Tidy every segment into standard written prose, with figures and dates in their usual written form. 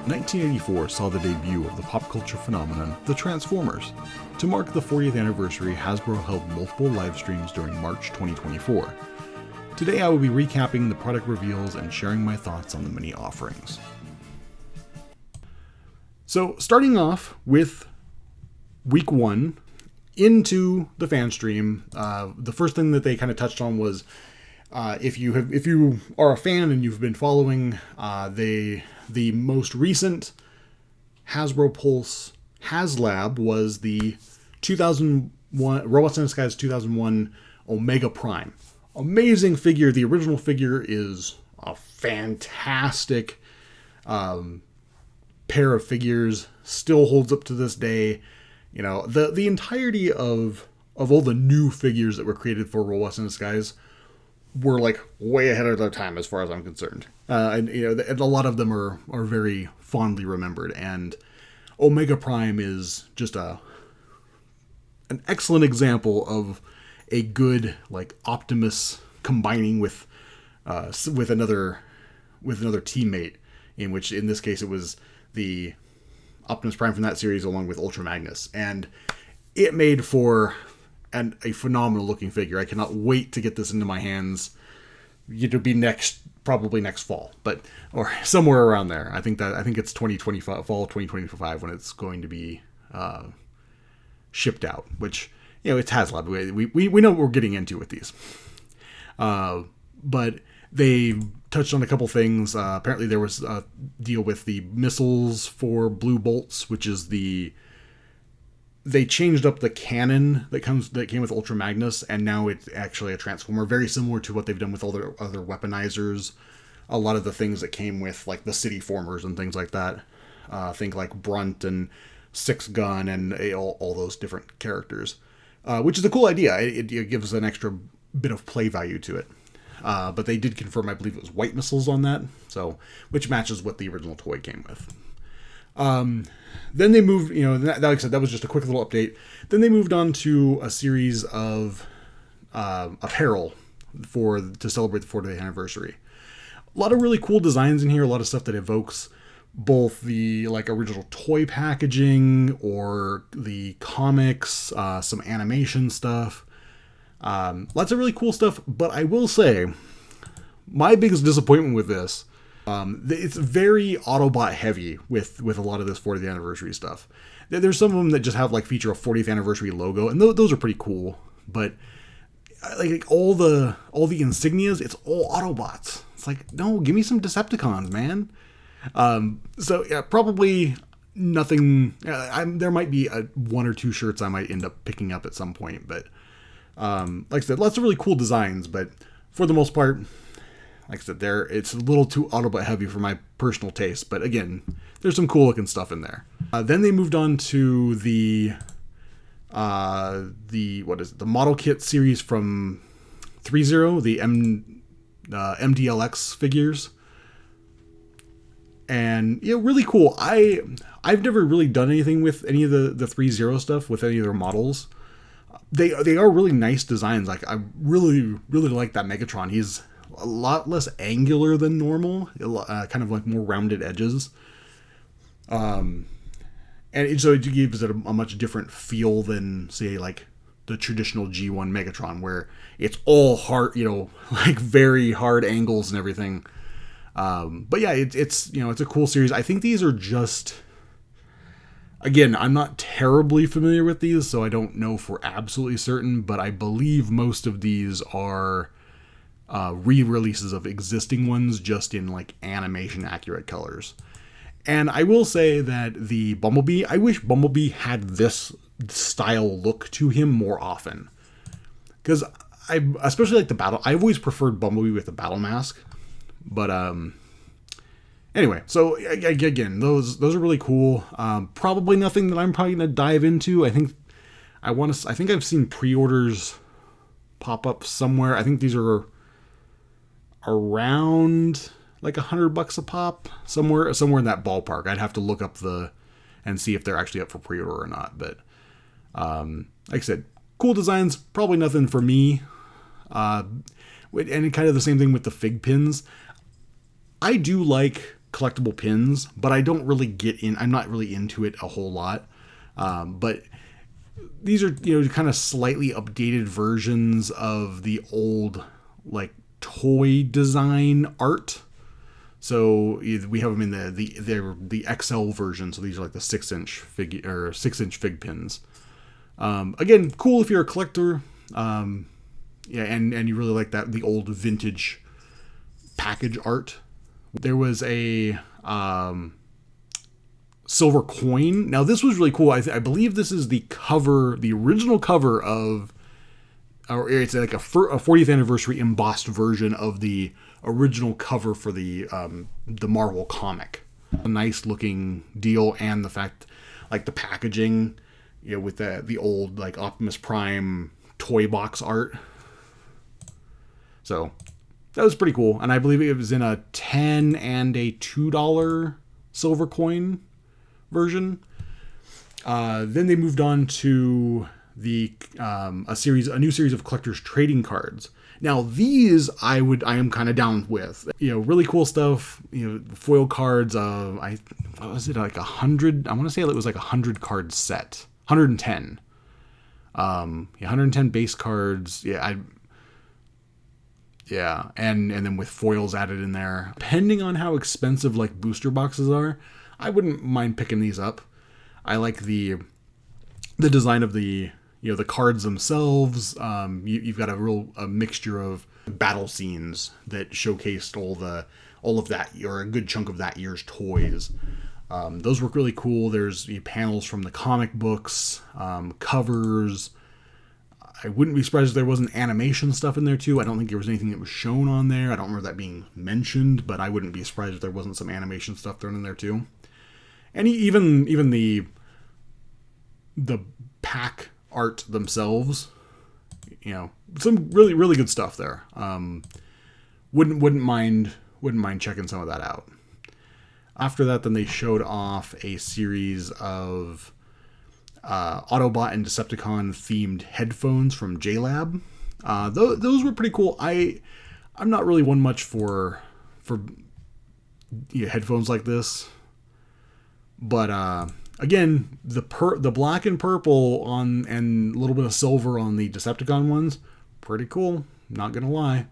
1984 saw the debut of the pop culture phenomenon, the Transformers. To mark the 40th anniversary, Hasbro held multiple live streams during March 2024. Today I will be recapping the product reveals and sharing my thoughts on the many offerings. So, starting off with week 1 into the Fanstream, the first thing that they kind of touched on was if you are a fan and you've been following the most recent Hasbro Pulse HasLab was the 2001 Robots in Disguise 2001 Omega Prime. Amazing figure. The original figure is a fantastic pair of figures. Still holds up to this day. You know, the entirety of all the new figures that were created for Robots in Disguise were like way ahead of their time as far as I'm concerned. And you know, a lot of them are very fondly remembered. And Omega Prime is just an excellent example of a good like Optimus combining with another teammate, in which in this case it was the Optimus Prime from that series along with Ultra Magnus, and it made for a phenomenal looking figure. I cannot wait to get this into my hands. It'll be probably next fall, or somewhere around there. I think it's 2025, fall 2025 when it's going to be shipped out. Which, you know, it's HasLab. We know what we're getting into with these. But they touched on a couple things. Apparently there was a deal with the missiles for Blue Bolts, which is they changed up the cannon that came with Ultra Magnus, and now it's actually a transformer, very similar to what they've done with all their other weaponizers. A lot of the things that came with like the City Formers and things like that. Think like Brunt and Six Gun and all those different characters, which is a cool idea. It gives an extra bit of play value to it. But they did confirm, I believe it was white missiles on that, so which matches what the original toy came with. Then they moved, you know, like I said, that was just a quick little update. Then they moved on to a series of apparel to celebrate the 40th anniversary. A lot of really cool designs in here, a lot of stuff that evokes both the like original toy packaging or the comics, some animation stuff. Lots of really cool stuff, but I will say, my biggest disappointment with this, it's very Autobot heavy with a lot of this 40th anniversary stuff. There's some of them that just have like feature a 40th anniversary logo, and those are pretty cool, but like all the insignias, it's all Autobots. It's like, no, give me some Decepticons, man. So yeah, probably nothing. There might be one or two shirts I might end up picking up at some point, but like I said, lots of really cool designs, but for the most part, like I said, it's a little too Autobot heavy for my personal taste, but again, there's some cool looking stuff in there. Then they moved on to the model kit series from 3.0, the MDLX figures. And, you know, really cool. I've never really done anything with any of the 3.0 stuff with any of their models. They are really nice designs. Like, I really, really like that Megatron. He's a lot less angular than normal, kind of like more rounded edges. And so it gives it a much different feel than, say, like the traditional G1 Megatron, where it's all hard, you know, like very hard angles and everything. But yeah, it's you know, it's a cool series. I think these are just, again, I'm not terribly familiar with these, so I don't know for absolutely certain, but I believe most of these are re-releases of existing ones, just in like animation accurate colors. And I will say that the Bumblebee, I wish Bumblebee had this style look to him more often, because I especially like the battle. I've always preferred Bumblebee with the battle mask, but anyway, so again, those are really cool. Probably nothing that I'm probably gonna dive into. I think I've seen pre-orders pop up somewhere. I think these are around like $100 a pop, somewhere in that ballpark. I'd have to look up and see if they're actually up for pre-order or not. But like I said, cool designs, probably nothing for me. And kind of the same thing with the fig pins. I do like collectible pins, but I don't really get in. I'm not really into it a whole lot. But these are, kind of slightly updated versions of the old, like, toy design art. So we have them in the XL version. So these are like the 6-inch fig pins. Again, cool if you're a collector. And you really like the old vintage package art. There was a silver coin. Now this was really cool. I believe this is the original cover of, or it's like a 40th anniversary embossed version of the original cover for the Marvel comic. A nice looking deal, and the fact, like, the packaging, with the old, like, Optimus Prime toy box art. So that was pretty cool, and I believe it was in a $10 and a $2 silver coin version. Then they moved on to a new series of collector's trading cards. Now these I am kind of down with. Really cool stuff. Foil cards. What was it, like 100? I want to say it was like 100 card set. 110. 110 base cards. Yeah, and then with foils added in there. Depending on how expensive, like, booster boxes are, I wouldn't mind picking these up. I like the design of the cards themselves. You've got a mixture of battle scenes that showcased all of that, or a good chunk of that year's toys. Those work really cool. There's panels from the comic books, covers. I wouldn't be surprised if there wasn't animation stuff in there too. I don't think there was anything that was shown on there. I don't remember that being mentioned, but I wouldn't be surprised if there wasn't some animation stuff thrown in there too. And even the pack art themselves, some really, really good stuff there. Wouldn't mind checking some of that out. After that, then they showed off a series of Autobot and Decepticon themed headphones from JLab. Those were pretty cool. I'm not really one much for headphones like this, but again, the black and purple and a little bit of silver on the Decepticon ones, pretty cool. Not gonna lie.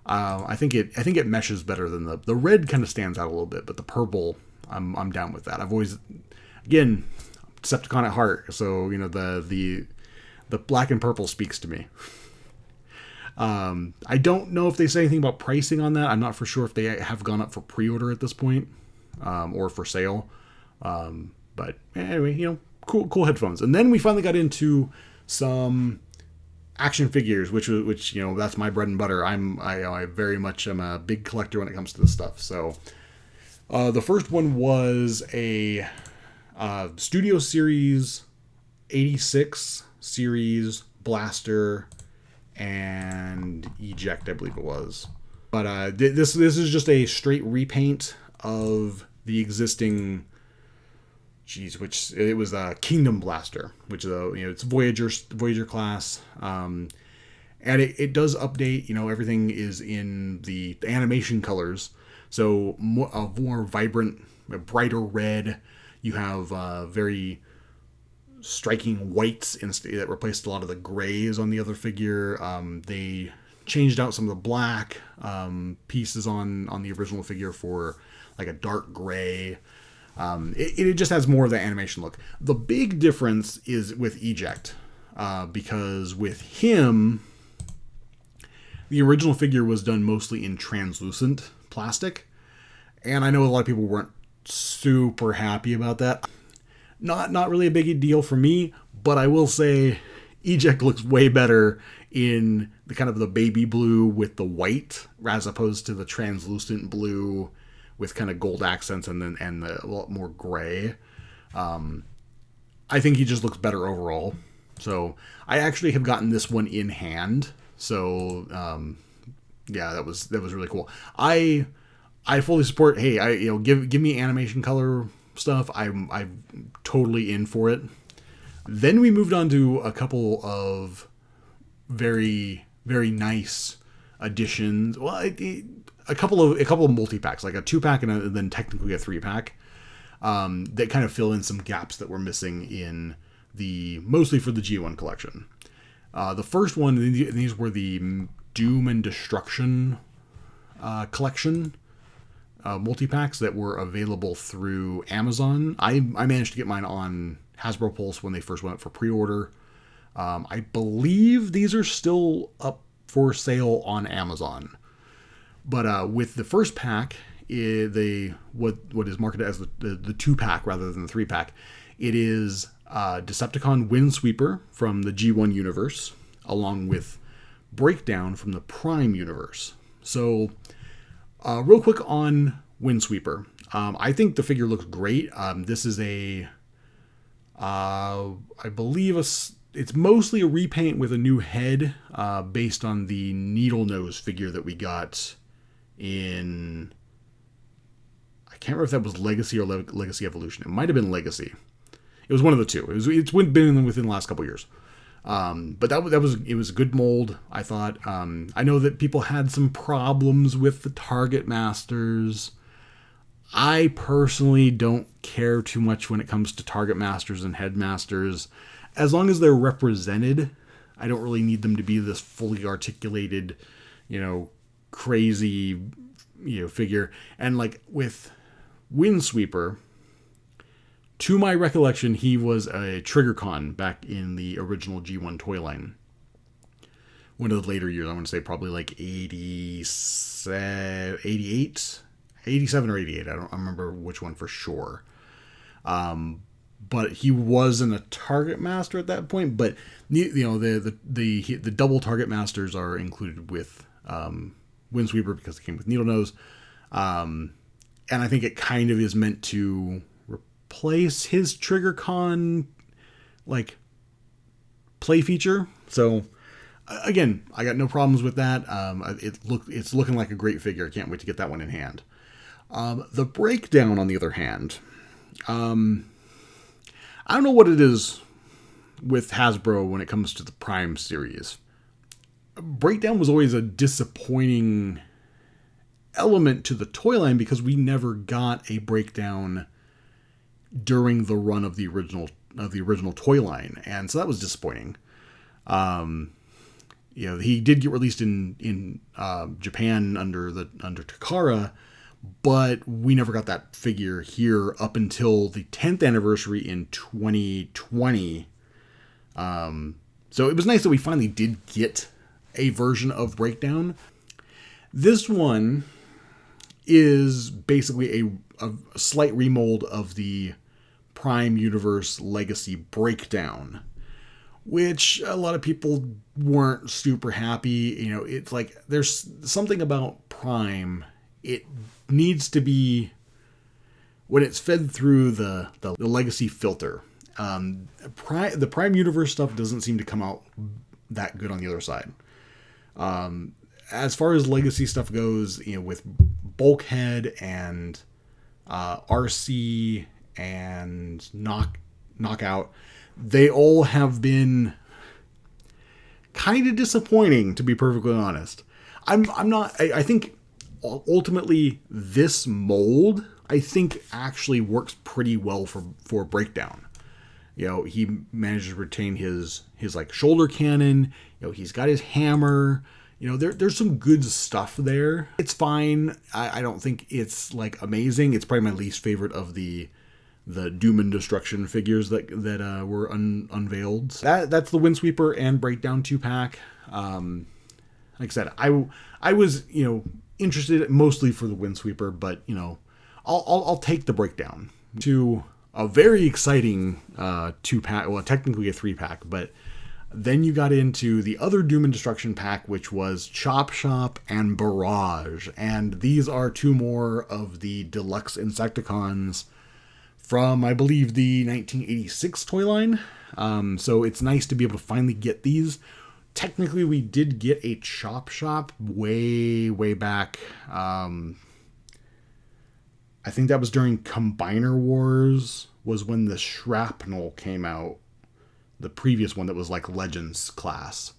I think it meshes better than the red. Kind of stands out a little bit, but the purple, I'm down with that. I've always, again, Decepticon at heart, so the black and purple speaks to me. I don't know if they say anything about pricing on that. I'm not for sure if they have gone up for pre-order at this point, or for sale. But anyway, cool headphones. And then we finally got into some action figures, which that's my bread and butter. I very much am a big collector when it comes to this stuff. So the first one was a Studio Series 86 series blaster and eject, I believe it was. But this is just a straight repaint of the existing, which it was a Kingdom blaster, which is it's Voyager class, and it does update. Everything is in the animation colors, so more vibrant, brighter red. You have very striking whites that replaced a lot of the grays on the other figure. They changed out some of the black pieces on the original figure for like a dark gray. It just has more of the animation look. The big difference is with Eject, because with him, the original figure was done mostly in translucent plastic, and I know a lot of people weren't super happy about that. Not really a big deal for me, but I will say Eject looks way better in the kind of the baby blue with the white, as opposed to the translucent blue with kind of gold accents and a lot more gray. I think he just looks better overall. So I actually have gotten this one in hand. So yeah, that was really cool. I fully support. Hey, give me animation color stuff. I'm totally in for it. Then we moved on to a couple of very, very nice additions. Well, a couple of multi-packs, like a 2-pack and then technically a 3-pack, that kind of fill in some gaps that were missing in mostly for the G1 collection. The first one, these were the Doom and Destruction collection multi-packs that were available through Amazon. I managed to get mine on Hasbro Pulse when they first went up for pre-order. I believe these are still up for sale on Amazon. But with the first pack, what is marketed as the 2-pack rather than the 3-pack, it is Decepticon Windsweeper from the G1 universe, along with Breakdown from the Prime universe. So, real quick on Windsweeper. I think the figure looks great. This is I believe it's mostly a repaint with a new head, based on the Needle Nose figure that we got in, I can't remember if that was Legacy or Legacy Evolution. It might have been Legacy. It was one of the two. It's been within the last couple years. But it was a good mold, I thought. I know that people had some problems with the Target Masters. I personally don't care too much when it comes to Target Masters and Headmasters. As long as they're represented, I don't really need them to be this fully articulated, crazy, figure. And like with Windsweeper, to my recollection, he was a TriggerCon back in the original G1 toy line. One of the later years, I want to say probably like 87 or 88. I don't remember which one for sure. But he wasn't a Target Master at that point. But the double Target Masters are included with Windsweeper because it came with Needle Nose. And I think it kind of is meant to replace his TriggerCon play feature. So again, I got no problems with that. It's looking like a great figure. I can't wait to get that one in hand. The Breakdown, on the other hand, I don't know what it is with Hasbro when it comes to the Prime series. Breakdown was always a disappointing element to the toy line because we never got a Breakdown during the run of the original toy line, and so that was disappointing. He did get released in Japan under Takara, but we never got that figure here up until the 10th anniversary in 2020. So it was nice that we finally did get a version of Breakdown. This one is basically a slight remold of the Prime Universe Legacy Breakdown, which a lot of people weren't super happy. It's like there's something about Prime. It needs to be, when it's fed through the Legacy filter, the Prime Universe stuff doesn't seem to come out that good on the other side. As far as Legacy stuff goes, with Bulkhead and RC and Knockout, they all have been kind of disappointing, to be perfectly honest. I think ultimately this mold, I think, actually works pretty well for Breakdown. He managed to retain his shoulder cannon. He's got his hammer. There's some good stuff there. It's fine. I don't think it's amazing. It's probably my least favorite of the Doom and Destruction figures that were unveiled. That's the Windsweeper and Breakdown 2-pack. Like I said, I was interested mostly for the Windsweeper, but I'll take the Breakdown. To a very exciting 2-pack, well, technically a 3-pack, but then you got into the other Doom and Destruction pack, which was Chop Shop and Barrage, and these are two more of the deluxe Insecticons from, I believe, the 1986 toy line. So it's nice to be able to finally get these. Technically, we did get a Chop Shop way back. I think that was during Combiner Wars, was when the Shrapnel came out. The previous one that was Legends class.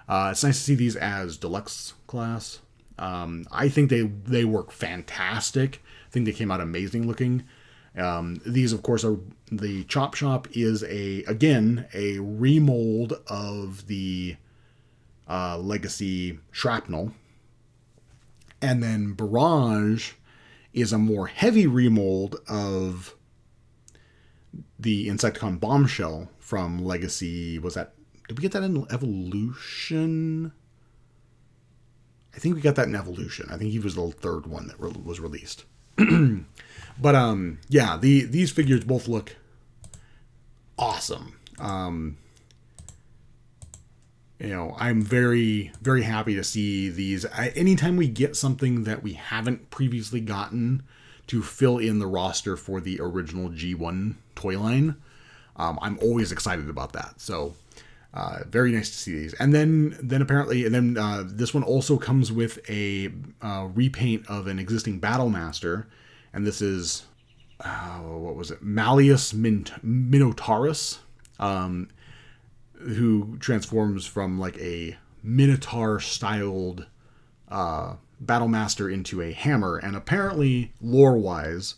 It's nice to see these as deluxe class. I think they work fantastic. I think they came out amazing looking. These, of course, are the Chop Shop is a remold of the Legacy Shrapnel, and then Barrage is a more heavy remold of the Insecticon Bombshell from Legacy. Did we get that in Evolution? I think we got that in Evolution. I think he was the third one that was released. But yeah, these figures both look awesome. I'm very, very happy to see these. Anytime we get something that we haven't previously gotten to fill in the roster for the original G1 toy line, I'm always excited about that. So very nice to see these. And then apparently, this one also comes with a repaint of an existing Battle Master, and this is what was it? Malleus Minotaurus, who transforms from like a Minotaur styled Battle Master into a hammer, and apparently lore wise,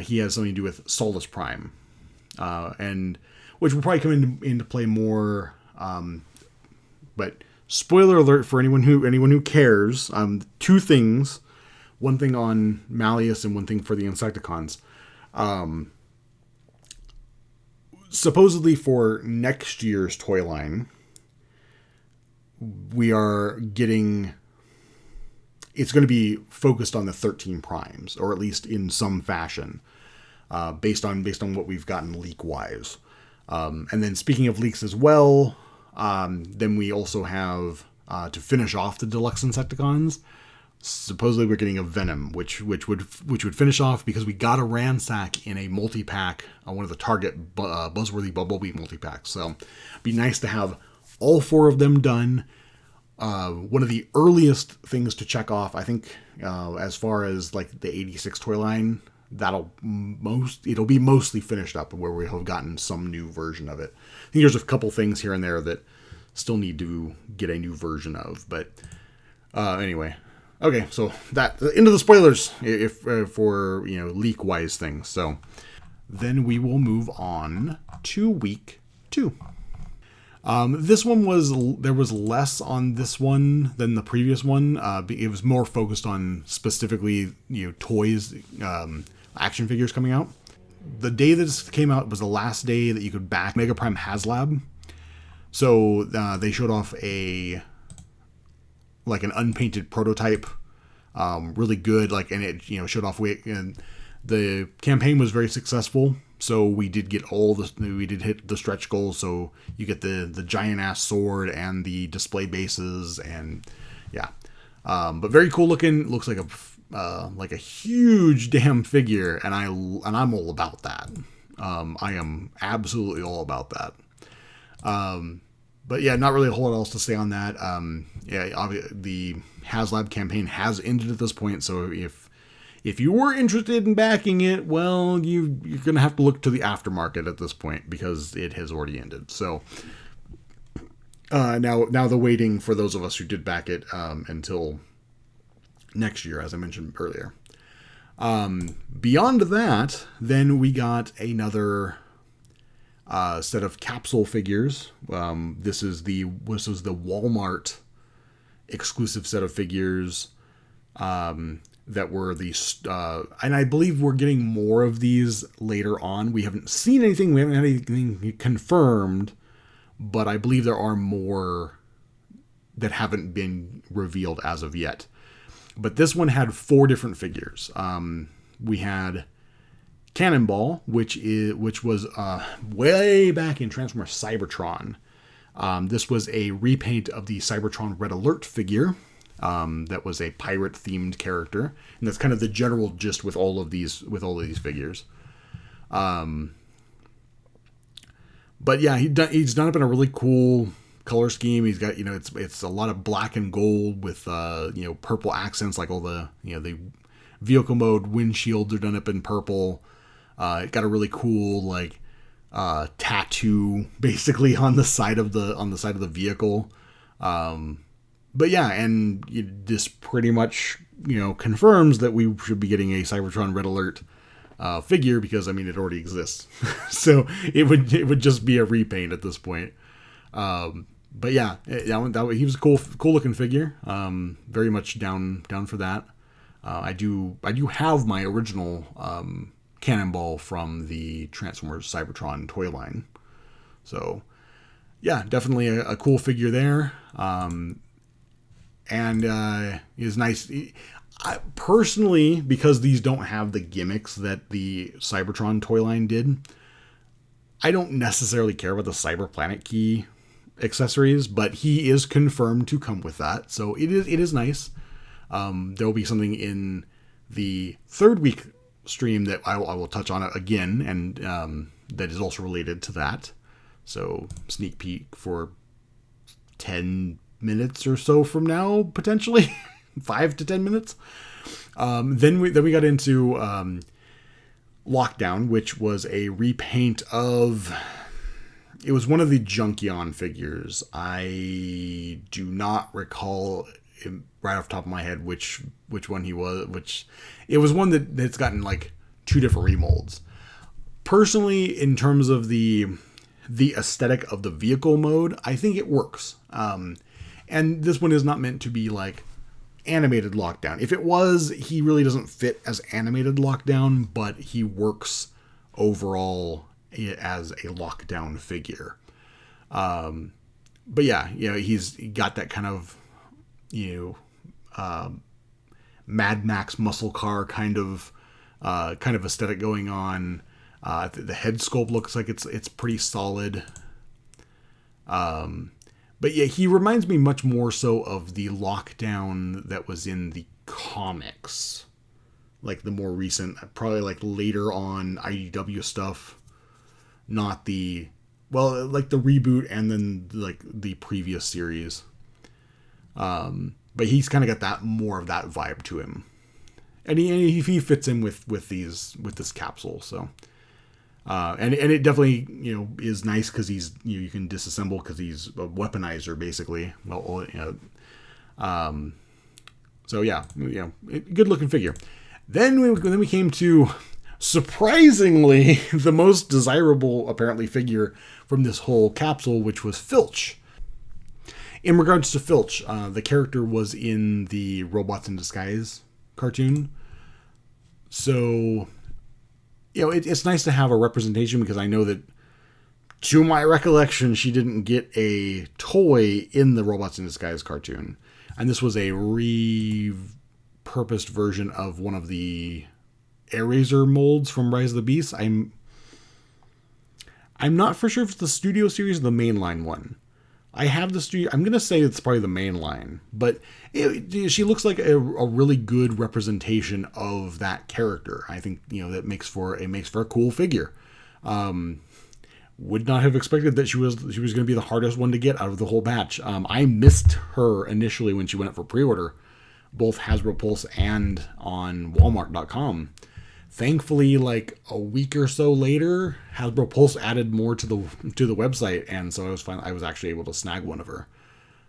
he has something to do with Solus Prime, and which will probably come into play more. But spoiler alert for anyone who cares. Two things. One thing on Malleus and one thing for the Insecticons. Supposedly for next year's toy line, we are getting... It's going to be focused on the 13 primes, or at least in some fashion, based on what we've gotten leak-wise. And then speaking of leaks as well, then we also have, to finish off the deluxe Insecticons, supposedly we're getting a Venom, which would finish off, because we got a Ransack in a multi-pack, one of the Target Buzzworthy Bumblebee multi-packs. So it'd be nice to have all four of them done. One of the earliest things to check off, I think, as far as like the 86 toy line, it'll be mostly finished up where we have gotten some new version of it. I think there's a couple things here and there that still need to get a new version of, but anyway. Okay, so that into the spoilers if for leak wise things. So then we will move on to week 2. This one there was less on this one than the previous one. It was more focused on specifically toys, action figures coming out. The day that this came out was the last day that you could back Mega Prime HasLab. So they showed off an unpainted prototype, really good. And it showed off and the campaign was very successful. So we did hit the stretch goals. So you get the giant ass sword and the display bases, and yeah, but very cool looking. Looks like a huge damn figure, and I'm all about that. I am absolutely all about that. But yeah, not really a whole lot else to say on that. The HasLab campaign has ended at this point, so if you were interested in backing it, well, you're going to have to look to the aftermarket at this point, because it has already ended. So now the waiting for those of us who did back it until next year, as I mentioned earlier. Beyond that, then we got another set of capsule figures. This was the Walmart exclusive set of figures. That were and I believe we're getting more of these later on. We haven't seen anything. We haven't had anything confirmed, but I believe there are more that haven't been revealed as of yet. But this one had 4 different figures. We had Cannonball, which was way back in Transformers Cybertron. This was a repaint of the Cybertron Red Alert figure. That was a pirate-themed character, and that's kind of the general gist with all of these figures. But yeah, he's done it in a really cool color scheme. He's got it's a lot of black and gold with purple accents, like all the the vehicle mode windshields are done up in purple. It got a really cool tattoo basically on the side of the vehicle. But yeah, and this pretty much, confirms that we should be getting a Cybertron Red Alert figure, because I mean it already exists. So it would just be a repaint at this point. But yeah, he was a cool looking figure. Very much down for that. I do have my original Cannonball from the Transformers Cybertron toy line. So yeah, definitely a cool figure there. And is nice. Personally, because these don't have the gimmicks that the Cybertron toy line did, I don't necessarily care about the Cyber Planet Key accessories, but he is confirmed to come with that, so it is nice. There will be something in the third week stream that I will touch on it again, and that is also related to that. So sneak peek for 10 minutes or so from now, potentially 5 to 10 minutes. Then we got into Lockdown, which was a repaint of. It was one of the Junkion figures. I do not recall right off the top of my head which one he was. It was one that's gotten like 2 different remolds. Personally, in terms of the aesthetic of the vehicle mode, I think it works. And this one is not meant to be like animated Lockdown. If it was, he really doesn't fit as animated Lockdown, but he works overall as a Lockdown figure. But yeah, he's got that kind of, Mad Max muscle car kind of aesthetic going on. The head sculpt looks like it's pretty solid. But yeah, he reminds me much more so of the Lockdown that was in the comics, like the more recent, probably like later on IDW stuff. Not like the reboot and then like the previous series. But he's kind of got that more of that vibe to him, and he fits in with this capsule. So, and it definitely is nice because he's you can disassemble because he's a weaponizer basically. Well, so yeah, good looking figure. Then we came to, surprisingly, the most desirable, apparently, figure from this whole capsule, which was Filch. In regards to Filch, the character was in the Robots in Disguise cartoon. So, it's nice to have a representation, because I know that, to my recollection, she didn't get a toy in the Robots in Disguise cartoon. And this was a repurposed version of one of the Airazor molds from Rise of the Beasts. I'm not for sure if it's the studio series or the mainline one. I have the studio. I'm gonna say it's probably the mainline, but she looks like a really good representation of that character. I think that makes for a cool figure. Would not have expected that she was going to be the hardest one to get out of the whole batch. I missed her initially when she went up for pre-order, both Hasbro Pulse and on Walmart.com. Thankfully, like a week or so later, Hasbro Pulse added more to the website, and so I was actually able to snag one of her.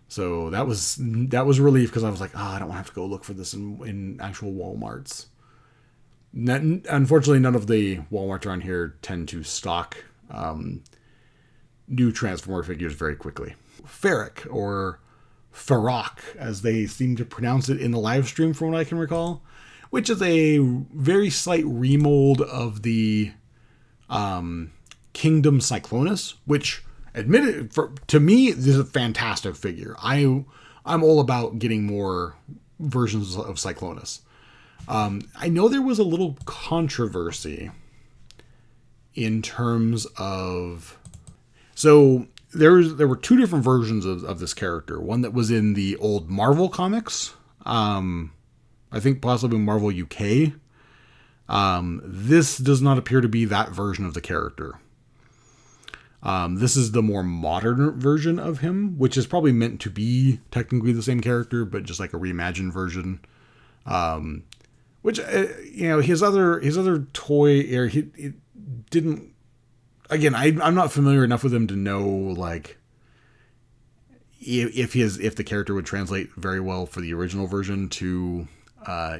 So that was relief, because I was like, I don't want to have to go look for this in actual Walmarts. Unfortunately, none of the Walmarts around here tend to stock new Transformer figures very quickly. Ferric, or Farok, as they seem to pronounce it in the live stream from what I can recall, which is a very slight remold of the Kingdom Cyclonus, which, to me, this is a fantastic figure. I'm all about getting more versions of Cyclonus. I know there was a little controversy in terms of... So there were 2 different versions of this character. One that was in the old Marvel comics, I think possibly Marvel UK. This does not appear to be that version of the character. This is the more modern version of him, which is probably meant to be technically the same character, but just like a reimagined version. Which his other toy, or it didn't. Again, I'm not familiar enough with him to know, like, if the character would translate very well for the original version to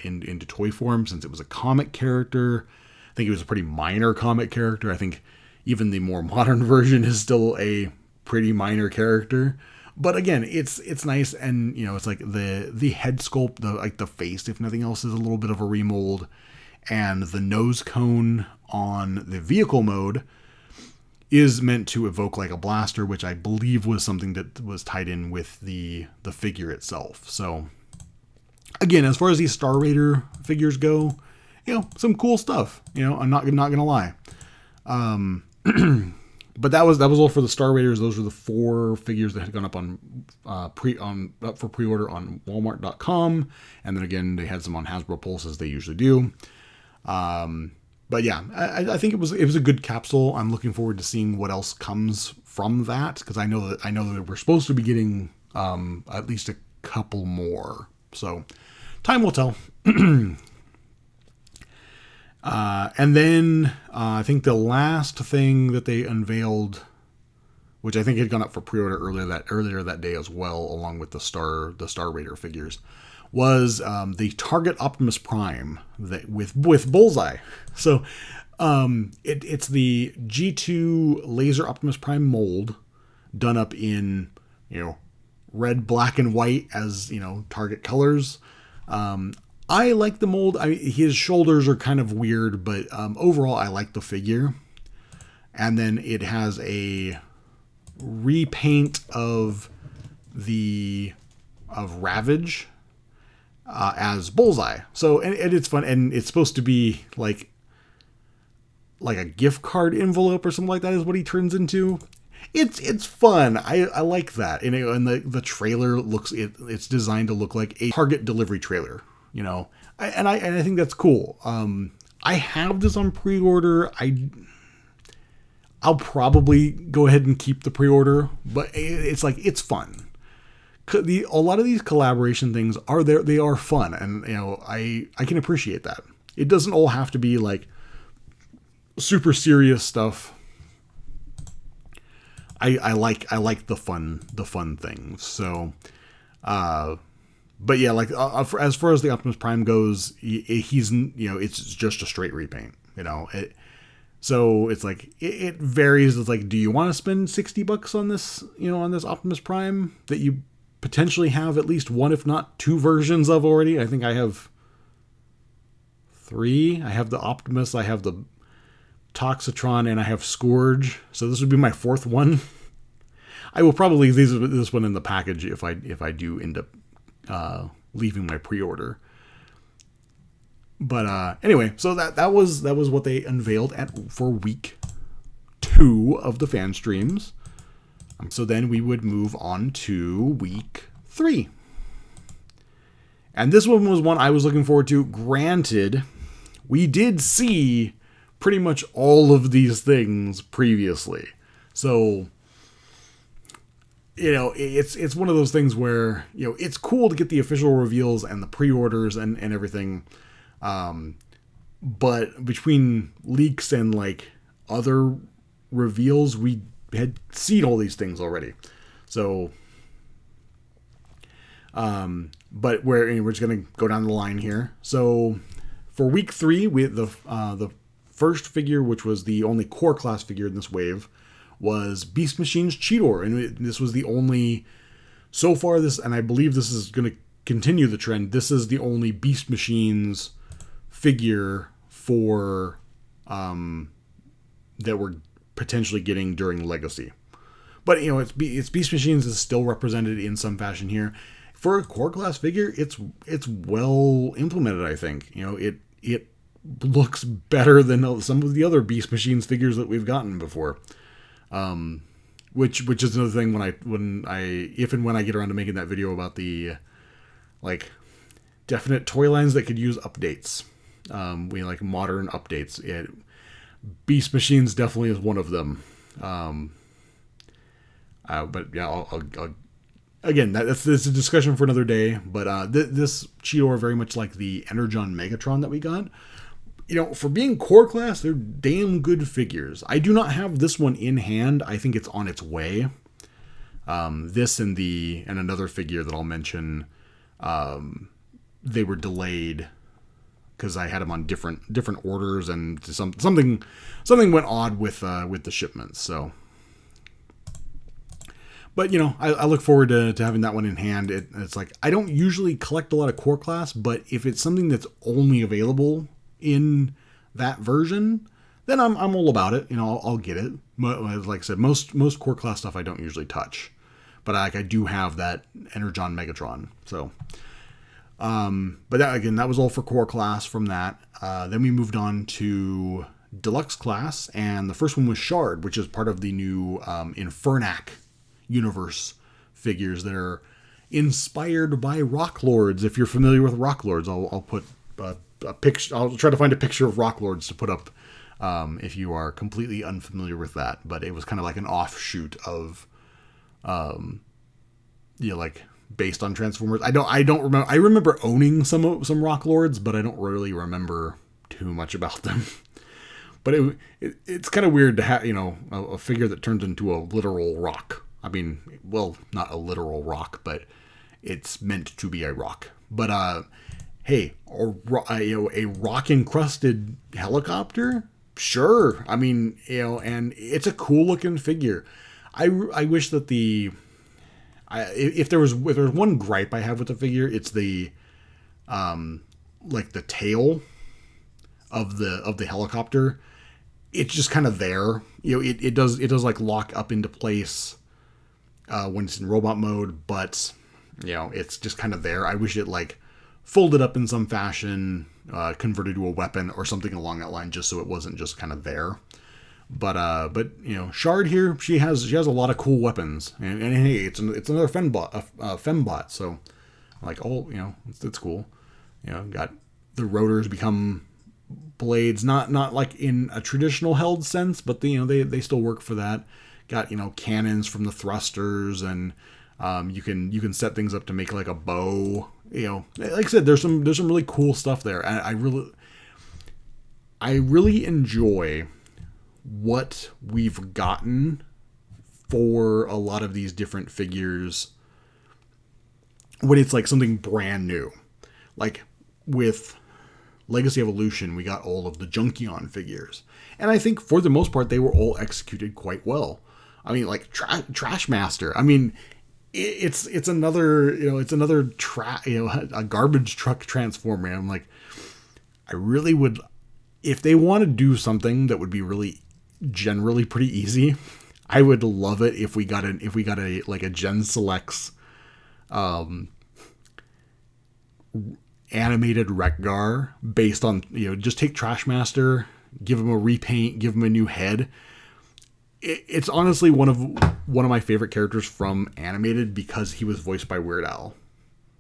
into toy form, since it was a comic character. I think it was a pretty minor comic character. I think even the more modern version is still a pretty minor character. But again, it's nice, and it's like the head sculpt, the face, if nothing else, is a little bit of a remold, and the nose cone on the vehicle mode is meant to evoke like a blaster, which I believe was something that was tied in with the figure itself. So again, as far as these Star Raider figures go, some cool stuff. I'm not gonna lie. But that was all for the Star Raiders. Those were the 4 figures that had gone up up for pre-order on Walmart.com, and then again they had some on Hasbro Pulse, as they usually do. But yeah, I think it was a good capsule. I'm looking forward to seeing what else comes from that, because I know that we're supposed to be getting at least a couple more. So time will tell. And then I think the last thing that they unveiled, which I think had gone up for pre-order earlier that day as well, along with the Star Raider figures, was the Target Optimus Prime that with Bullseye. So it's the G2 Laser Optimus Prime mold done up in red, black, and white as Target colors. I like the mold. His shoulders are kind of weird, but overall I like the figure. And then it has a repaint of Ravage as Bullseye. So and it's fun, and it's supposed to be like a gift card envelope or something like that is what he turns into. It's fun. I like that. And the trailer it's designed to look like a Target delivery trailer. And I think that's cool. I have this on pre-order. I'll probably go ahead and keep the pre-order, but it's fun. A lot of these collaboration things are there. They are fun, and I can appreciate that. It doesn't all have to be like super serious stuff. I like the fun things. So, but yeah, as far as the Optimus Prime goes, he's it's just a straight repaint. So it's it varies. It's do you want to spend $60 on this? On this Optimus Prime that you potentially have at least one, if not 2 versions of already. I think I have 3. I have the Optimus, I have the Toxitron, and I have Scourge. So this would be my 4th one. I will probably leave this one in the package if I do end up leaving my pre-order. But anyway, so that was what they unveiled for week 2 of the Fanstreams. So then we would move on to week 3. And this one was one I was looking forward to. Granted, we did see pretty much all of these things previously. So, it's one of those things where, it's cool to get the official reveals and the pre-orders and everything. But between leaks and other reveals, we had seen all these things already. So, but we're just going to go down the line here. So for week 3, we had the first figure, which was the only core class figure in this wave, was Beast Machine's Cheetor. And this was the only, so far and I believe this is going to continue the trend, this is the only Beast Machines figure for, that we're potentially getting during Legacy. But it's Beast Machines is still represented in some fashion here. For a core class figure, it's well implemented, I think. It looks better than some of the other Beast Machines figures that we've gotten before. Which is another thing when I get around to making that video about the definite toy lines that could use updates. We modern updates. Beast Machines definitely is one of them. But yeah, I'll again, that's a discussion for another day. But this Cheetor very much like the Energon Megatron that we got. For being core class, they're damn good figures. I do not have this one in hand. I think it's on its way. This and another figure that I'll mention, they were delayed because I had them on different orders, and something went odd with the shipments. So, but I look forward to having that one in hand. It's like, I don't usually collect a lot of core class, but if it's something that's only available in that version, then I'm all about it. I'll get it. Like I said, most core class stuff I don't usually touch, but I do have that Energon Megatron. So. But that was all for core class from that. Then we moved on to deluxe class, and the first one was Shard, which is part of the new Infernac universe figures that are inspired by Rock Lords. If you're familiar with Rock Lords, I'll put a picture. I'll try to find a picture of Rock Lords to put up if you are completely unfamiliar with that. But it was kind of like an offshoot of, like, based on Transformers. I don't remember. I remember owning some Rock Lords, but I don't really remember too much about them. But it's kind of weird to have a figure that turns into a literal rock. I mean, well, not a literal rock, but it's meant to be a rock. But hey, a rock encrusted helicopter, sure. I mean, and it's a cool looking figure. I wish that if there was one gripe I have with the figure, it's the like the tail of the helicopter. It's just kind of there. It does like lock up into place when it's in robot mode, but it's just kind of there. I wish it like folded up in some fashion, converted to a weapon or something along that line, just so it wasn't just kind of there. But Shard here, she has a lot of cool weapons, and hey, it's another fembot, so like, it's cool. Got the rotors become blades, not like in a traditional held sense, but they still work for that. Got cannons from the thrusters, and you can set things up to make like a bow. Like I said, there's some really cool stuff there. I really enjoy what we've gotten for a lot of these different figures when it's like something brand new. Like with Legacy Evolution, we got all of the Junkion figures, and I think for the most part they were all executed quite well. I mean, like Trashmaster, I mean, it's another a garbage truck transformer. And I'm like, I really would, if they want to do something that would be really generally pretty easy, I would love it if we got a like a Gen Selects animated Wreck-Gar based on, just take Trashmaster, give him a repaint, give him a new head. It's honestly one of my favorite characters from animated because he was voiced by Weird Al,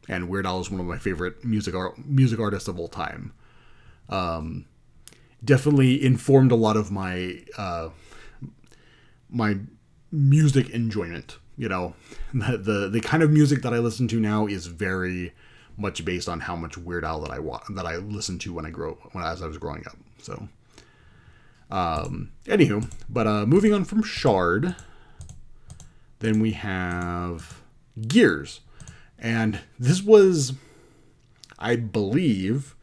and Weird Al is one of my favorite music artists of all time. Definitely informed a lot of my my music enjoyment. The kind of music that I listen to now is very much based on how much Weird Al that I listened to as I was growing up. So, anywho, but moving on from Shard, then we have Gears, and this was, I believe,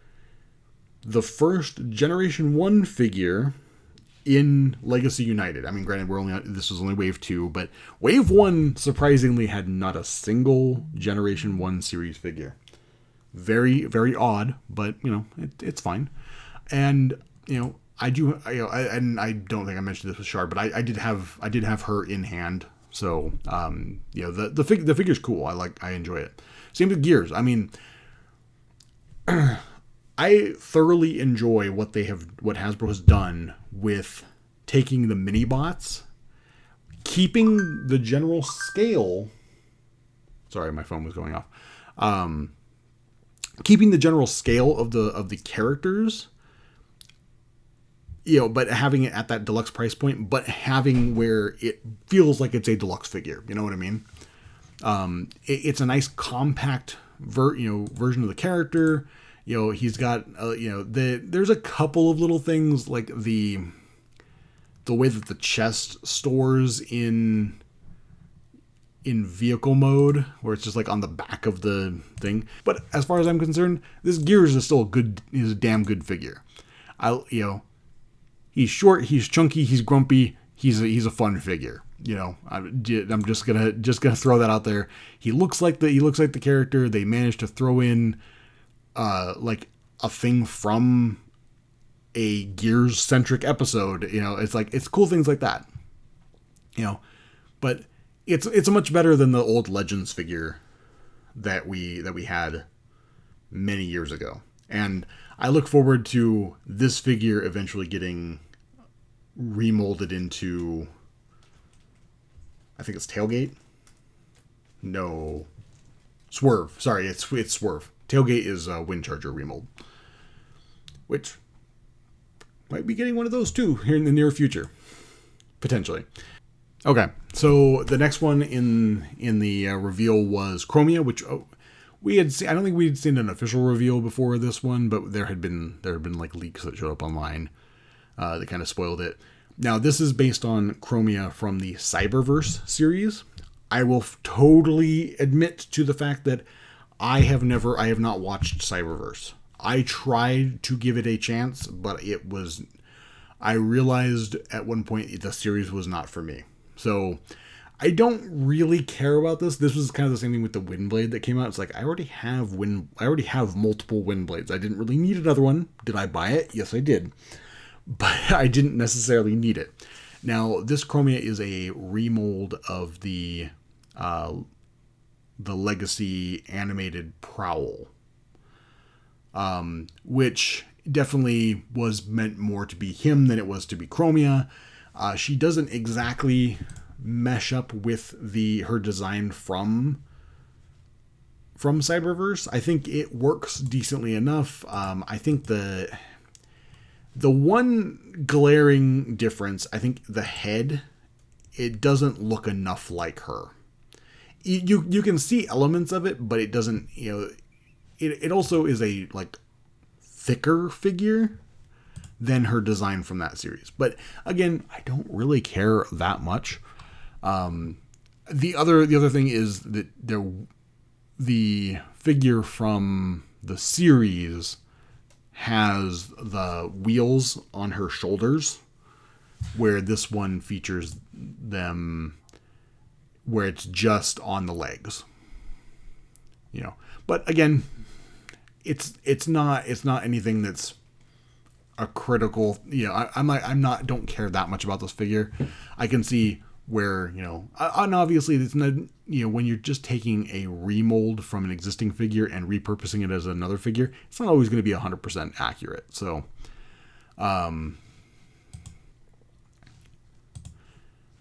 the first Generation 1 figure in Legacy United. I mean, granted, this was only Wave 2, but Wave 1 surprisingly had not a single Generation 1 series figure. Very, very odd, but it's fine. And I don't think I mentioned this with Shard, but I did have her in hand. So the figure's cool. I enjoy it. Same with Gears. I mean, I thoroughly enjoy what Hasbro has done with taking the mini bots, keeping the general scale. Sorry, my phone was going off. Keeping the general scale of the characters, but having it at that deluxe price point, but having where it feels like it's a deluxe figure. You know what I mean? It's a nice compact version of the character. He's got, there's a couple of little things like the way that the chest stores in in vehicle mode, where it's just like on the back of the thing. But as far as I'm concerned, this Gears is still is a damn good figure. He's short, he's chunky, he's grumpy, he's a fun figure. I'm just gonna throw that out there. He looks like the character. They managed to throw in like a thing from a Gears centric episode. It's cool things like that. But it's much better than the old Legends figure that we had many years ago. And I look forward to this figure eventually getting remolded into, I think it's Tailgate. No, Swerve. Sorry, it's Swerve. Tailgate is Windcharger remold, which might be getting one of those too here in the near future, potentially. Okay, so the next one in the reveal was Chromia, which we had seen. I don't think we had seen an official reveal before this one, but there had been like leaks that showed up online that kind of spoiled it. Now, this is based on Chromia from the Cyberverse series. I will totally admit to the fact that I have not watched Cyberverse. I tried to give it a chance, but I realized at one point the series was not for me. So I don't really care about this. This was kind of the same thing with the Windblade that came out. It's like, I already have multiple Windblades. I didn't really need another one. Did I buy it? Yes, I did. But I didn't necessarily need it. Now, this Chromia is a remold of the Legacy animated Prowl, which definitely was meant more to be him than it was to be Chromia. She doesn't exactly mesh up with her design from Cyberverse. I think it works decently enough. I think the one glaring difference, I think the head, it doesn't look enough like her. You can see elements of it, but it doesn't, it also is a like thicker figure than her design from that series. But again, I don't really care that much. The other thing is that the figure from the series has the wheels on her shoulders, where this one features them where it's just on the legs. But again, it's not anything that's a critical. Don't care that much about this figure. I can see where, and obviously it's not, when you're just taking a remold from an existing figure and repurposing it as another figure, it's not always going to be 100% accurate. So,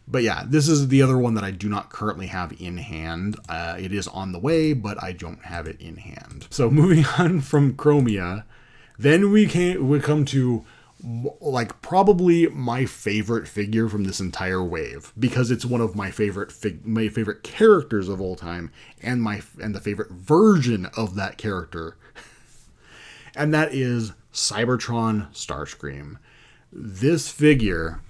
but yeah, this is the other one that I do not currently have in hand. It is on the way, but I don't have it in hand. So moving on from Chromia, then we come to like probably my favorite figure from this entire wave, because it's one of my favorite characters of all time, and the favorite version of that character, and that is Cybertron Starscream. This figure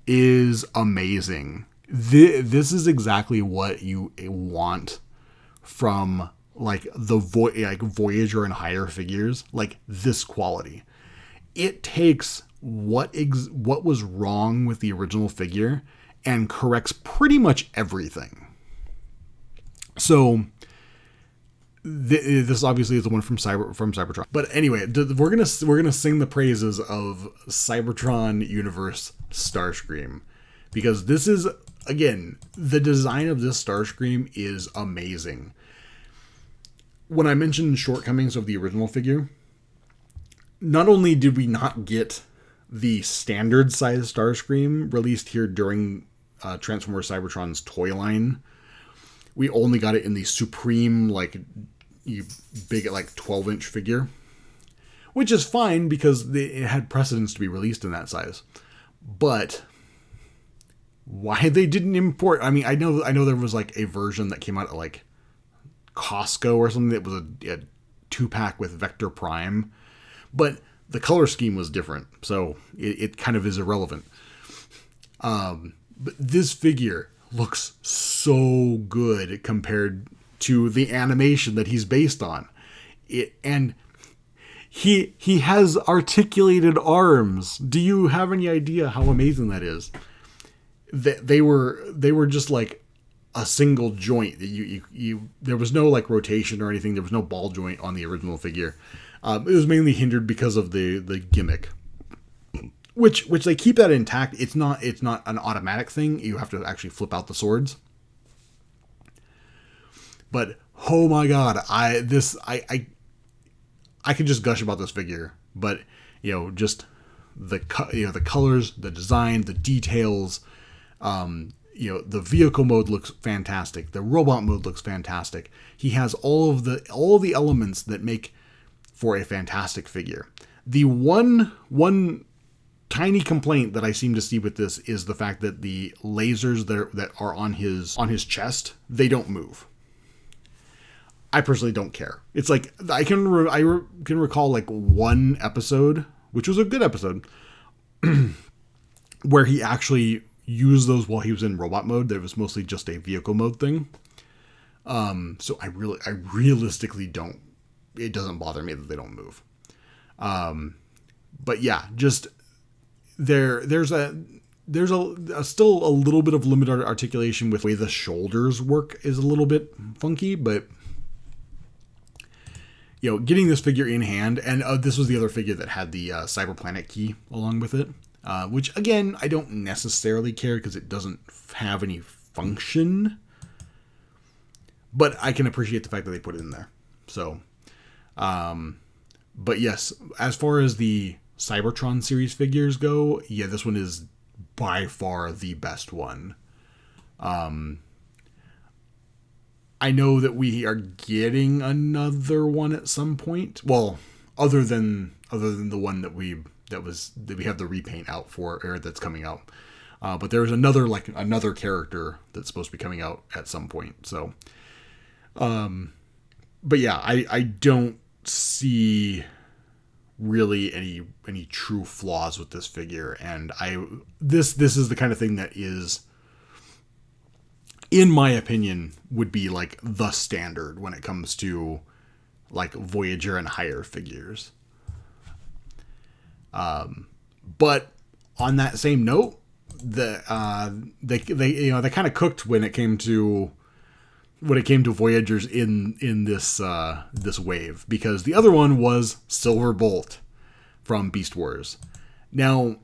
is amazing. This is exactly what you want from like the Voyager and higher figures, like this quality. It takes what was wrong with the original figure and corrects pretty much everything. So this obviously is the one from Cybertron. But anyway, we're gonna sing the praises of Cybertron Universe Starscream, because this is, again, the design of this Starscream is amazing. When I mentioned shortcomings of the original figure, not only did we not get the standard size Starscream released here during Transformers Cybertron's toy line, we only got it in the Supreme, big, 12-inch figure, which is fine because it had precedence to be released in that size. But why they didn't import? I mean, I know there was like a version that came out at Costco or something that was a 2-pack with Vector Prime, but the color scheme was different, so it kind of is irrelevant. But this figure looks so good compared to the animation that he's based on. And he has articulated arms. Do you have any idea how amazing that is? They were just like a single joint. There was no like rotation or anything. There was no ball joint on the original figure. It was mainly hindered because of the gimmick, which they keep that intact. It's not an automatic thing. You have to actually flip out the swords. But oh my god, I could just gush about this figure. But just the colors, the design, the details. The vehicle mode looks fantastic. The robot mode looks fantastic. He has all the elements that make for a fantastic figure. The one tiny complaint that I seem to see with this is the fact that the lasers that are on his chest, they don't move. I personally don't care. It's like I can recall like one episode, which was a good episode, where he actually used those while he was in robot mode. That was mostly just a vehicle mode thing. So I realistically don't. It doesn't bother me that they don't move. But yeah, just there's still a little bit of limited articulation with the way the shoulders work is a little bit funky, but getting this figure in hand, and this was the other figure that had the Cyberplanet key along with it, which again I don't necessarily care because it doesn't have any function, but I can appreciate the fact that they put it in there. So, but yes, as far as the Cybertron series figures go, yeah, this one is by far the best one. I know that we are getting another one at some point. Well, other than the one that we have the repaint out for, or that's coming out. But there's another character that's supposed to be coming out at some point. So, but yeah, I don't see really any true flaws with this figure, and this is the kind of thing that is, in my opinion, would be like the standard when it comes to like Voyager and higher figures. But on that same note, they kind of cooked when it came to Voyagers in this wave, because the other one was Silverbolt from Beast Wars. Now,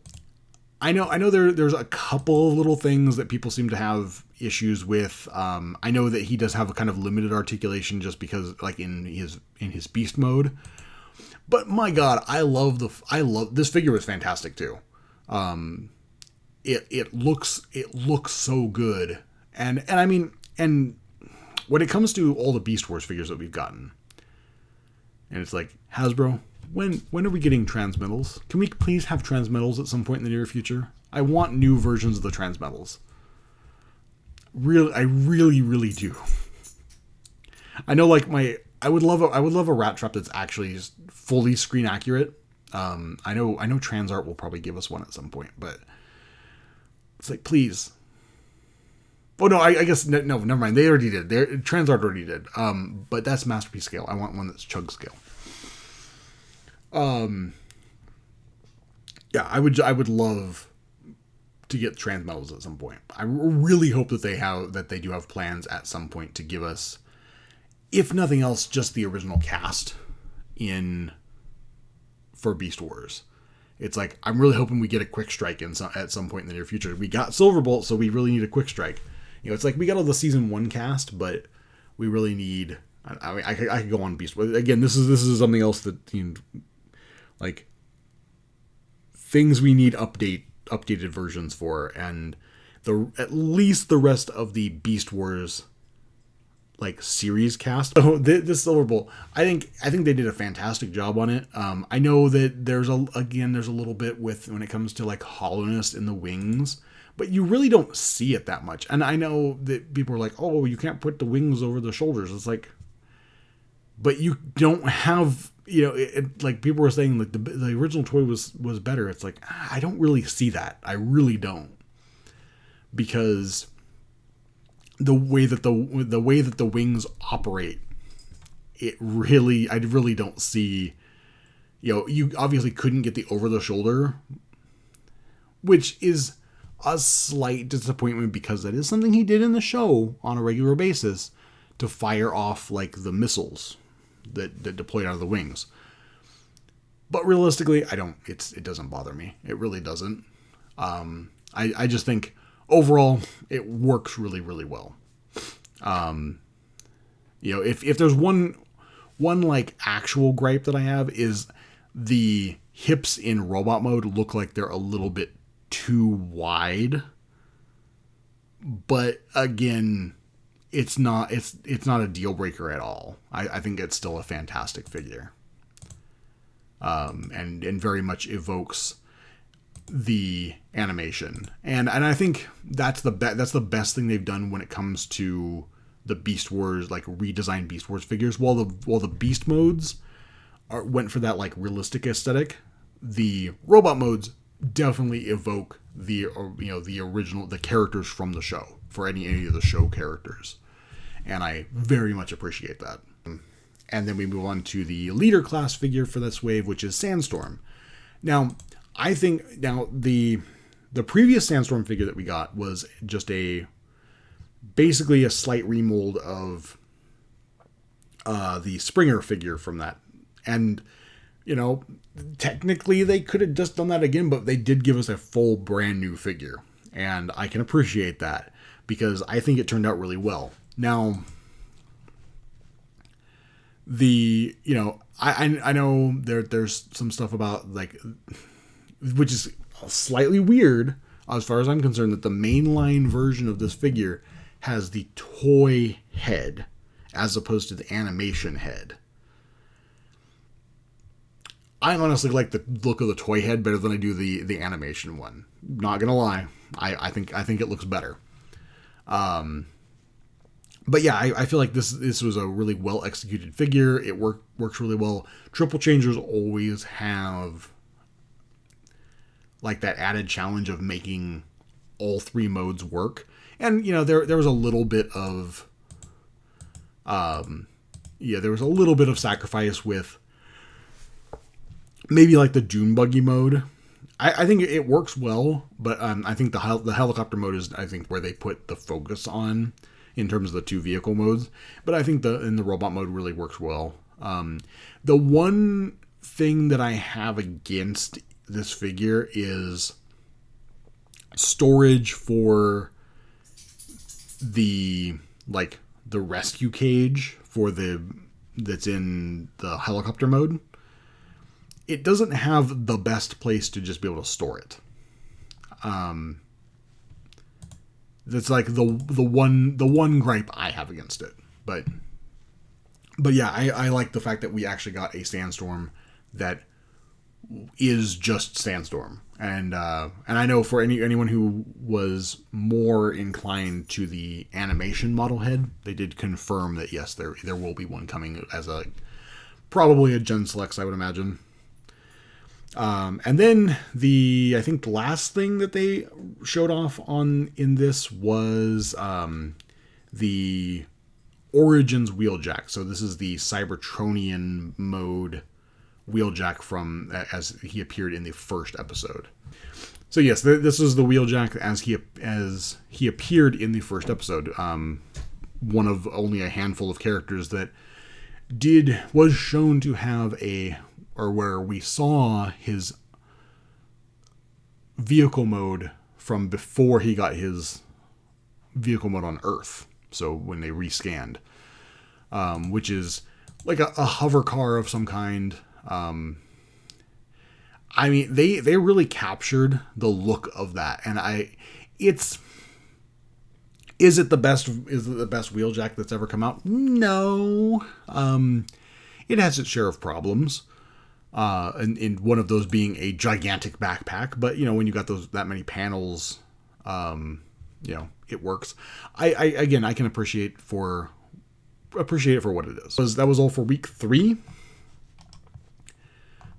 I know there's a couple of little things that people seem to have issues with. I know that he does have a kind of limited articulation just because, like, in his beast mode. But my God, I love this figure was fantastic too. It looks so good, and I mean, and when it comes to all the Beast Wars figures that we've gotten, and it's like, Hasbro, when are we getting Transmetals? Can we please have Transmetals at some point in the near future? I want new versions of the Transmetals. I really do. I know, like, I would love a Rat Trap that's actually fully screen accurate. I know Transart will probably give us one at some point, but it's like, please. Oh no, I guess no, never mind. They already did. Transart already did. But that's Masterpiece scale. I want one that's Chug scale. Yeah, I would love to get Transmetals at some point. I really hope that they do have plans at some point to give us, if nothing else, just the original cast for Beast Wars. It's like, I'm really hoping we get a Quick Strike at some point in the near future. We got Silverbolt, so we really need a Quick Strike. It's like we got all the season 1 cast, but we really need. I mean, I could go on Beast. Again, this is something else that, like, things we need updated versions for, and at least the rest of the Beast Wars, like, series cast. So this Silverbolt, I think they did a fantastic job on it. I know that there's a little bit when it comes to, like, hollowness in the wings, but you really don't see it that much. And I know that people are like, oh, you can't put the wings over the shoulders. It's like, but you don't have, like people were saying, like the original toy was better. It's like, I don't really see that. I really don't. Because the way that the wings operate, I really don't see. You obviously couldn't get the over the shoulder, which is a slight disappointment because that is something he did in the show on a regular basis to fire off like the missiles that deployed out of the wings. But realistically, it doesn't bother me. It really doesn't. I just think overall it works really, really well. If there's one like actual gripe that I have is the hips in robot mode look like they're a little bit too wide. But again, it's not a deal breaker at all. I think it's still a fantastic figure. And very much evokes the animation. And I think that's the best thing they've done when it comes to the Beast Wars, like redesigned Beast Wars figures. While the Beast modes went for that like realistic aesthetic, the robot modes definitely evoke the original, the characters from the show, for any of the show characters. And I very much appreciate that. And then we move on to the leader class figure for this wave, which is Sandstorm. Now, I think the previous Sandstorm figure that we got was just basically a slight remold of the Springer figure from that. And, technically they could have just done that again, but they did give us a full brand new figure. And I can appreciate that because I think it turned out really well. Now, I know there's some stuff about like, which is slightly weird as far as I'm concerned, that the mainline version of this figure has the toy head as opposed to the animation head. I honestly like the look of the toy head better than I do the animation one. Not gonna lie, I think it looks better. But yeah, I feel like this was a really well executed figure. It works really well. Triple changers always have like that added challenge of making all three modes work. And there was a little bit of sacrifice with maybe like the Dune Buggy mode. I think it works well, but I think the helicopter mode is where they put the focus on in terms of the two vehicle modes. But I think in the robot mode really works well. The one thing that I have against this figure is storage for the rescue cage that's in the helicopter mode. It doesn't have the best place to just be able to store it. That's like the one gripe I have against it. But yeah, I like the fact that we actually got a Sandstorm that is just Sandstorm. And I know for anyone who was more inclined to the animation model head, they did confirm that yes, there will be one coming as probably a Gen Selects, I would imagine. And then I think the last thing that they showed off in this was the Origins Wheeljack. So this is the Cybertronian mode Wheeljack from as he appeared in the first episode. So yes, this is the Wheeljack as he appeared in the first episode. One of only a handful of characters that was shown to have or where we saw his vehicle mode from before he got his vehicle mode on Earth. So when they rescanned, which is like a hover car of some kind. I mean, they really captured the look of that, and is it the best Wheeljack that's ever come out? No. It has its share of problems. And one of those being a gigantic backpack, but when you got that many panels, it works. I can appreciate it for what it is. That was all for week 3.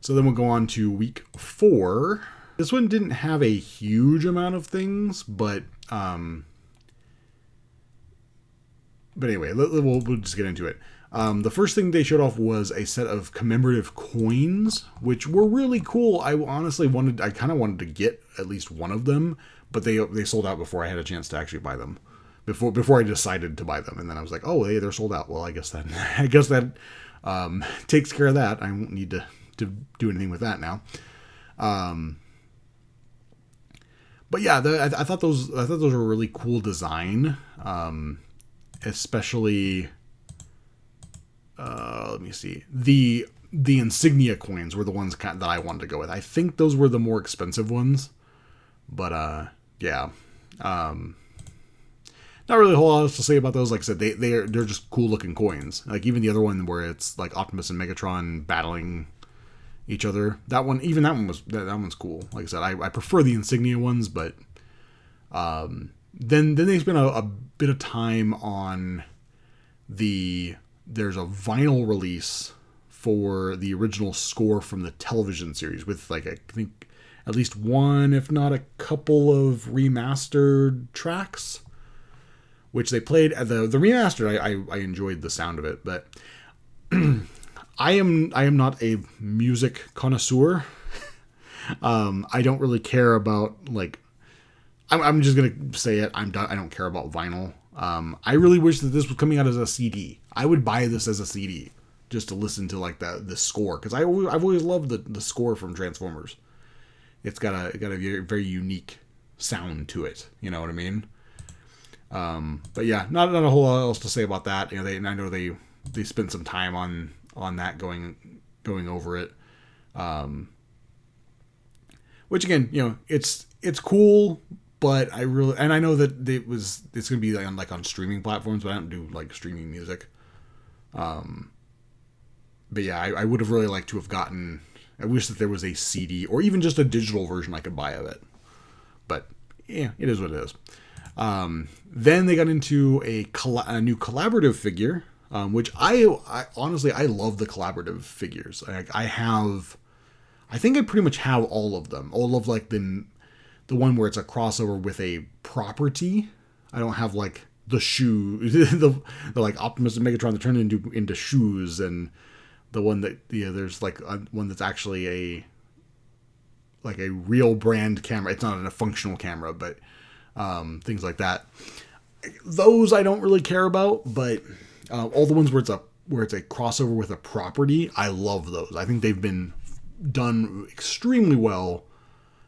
So then we'll go on to week 4. This one didn't have a huge amount of things, but but anyway, we'll just get into it. The first thing they showed off was a set of commemorative coins, which were really cool. I kind of wanted to get at least one of them, but they sold out before I had a chance to actually buy them. Before I decided to buy them, and then I was like, oh, hey, they're sold out. Well, I guess that takes care of that. I won't need to do anything with that now. But yeah, I thought those were a really cool design, especially. Let me see. The insignia coins were the ones that I wanted to go with. I think those were the more expensive ones, but yeah. Not really a whole lot else to say about those. Like I said, they're just cool looking coins. Like even the other one where it's like Optimus and Megatron battling each other. That one's cool. Like I said, I prefer the insignia ones, but then they spent a bit of time on there's a vinyl release for the original score from the television series with like I think at least one, if not a couple of remastered tracks, which they played at the remastered. I enjoyed the sound of it, but I am not a music connoisseur. I don't really care about like. I'm just gonna say it. I don't care about vinyl. I really wish that this was coming out as a CD. I would buy this as a CD just to listen to like the score, because I've always loved the score from Transformers. It's got a very, very unique sound to it. You know what I mean? But yeah, not a whole lot else to say about that. You know, I know they spent some time on that going over it. Which again, you know, it's cool. But I know that it's going to be on streaming platforms, but I don't do like streaming music. But yeah, I would have really liked to have gotten. I wish that there was a CD or even just a digital version I could buy of it. But yeah, it is what it is. Then they got into a new collaborative figure, which I honestly love the collaborative figures. I think I pretty much have all of them. All of like the one where it's a crossover with a property. I don't have like the shoe, the like Optimus and Megatron that turn into shoes, and the one that there's like one that's actually a real brand camera. It's not a functional camera, but things like that. Those I don't really care about, but all the ones where it's a crossover with a property, I love those. I think they've been done extremely well.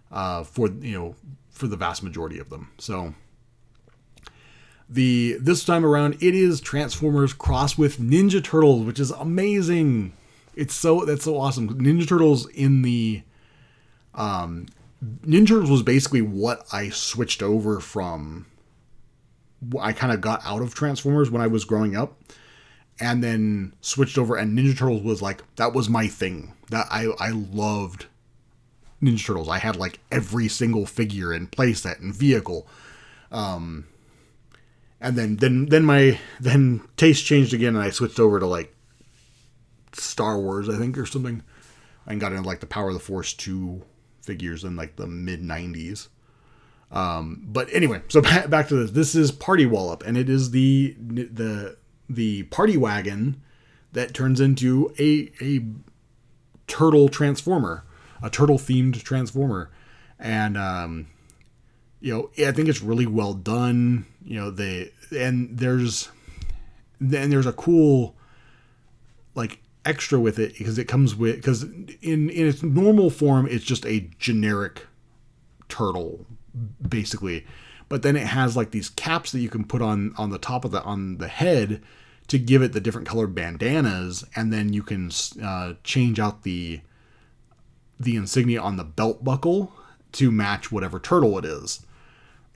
For the vast majority of them. So this time around, it is Transformers crossed with Ninja Turtles, which is amazing. That's so awesome. Ninja Turtles Ninja Turtles was basically what I switched over from. I kind of got out of Transformers when I was growing up, and then switched over, and Ninja Turtles was like, that was my thing. That I loved Ninja Turtles. I had like every single figure and playset and vehicle. And then my taste changed again, and I switched over to like Star Wars, I think, or something, and got into like the Power of the Force 2 figures in like the mid 90s. But anyway, so back to this. This is Party Wallop, and it is the party wagon that turns into a turtle transformer. A turtle-themed Transformer, and I think it's really well done. There's a cool like extra with it, because in its normal form it's just a generic turtle basically, but then it has like these caps that you can put on the top of on the head to give it the different colored bandanas, and then you can change out the insignia on the belt buckle to match whatever turtle it is.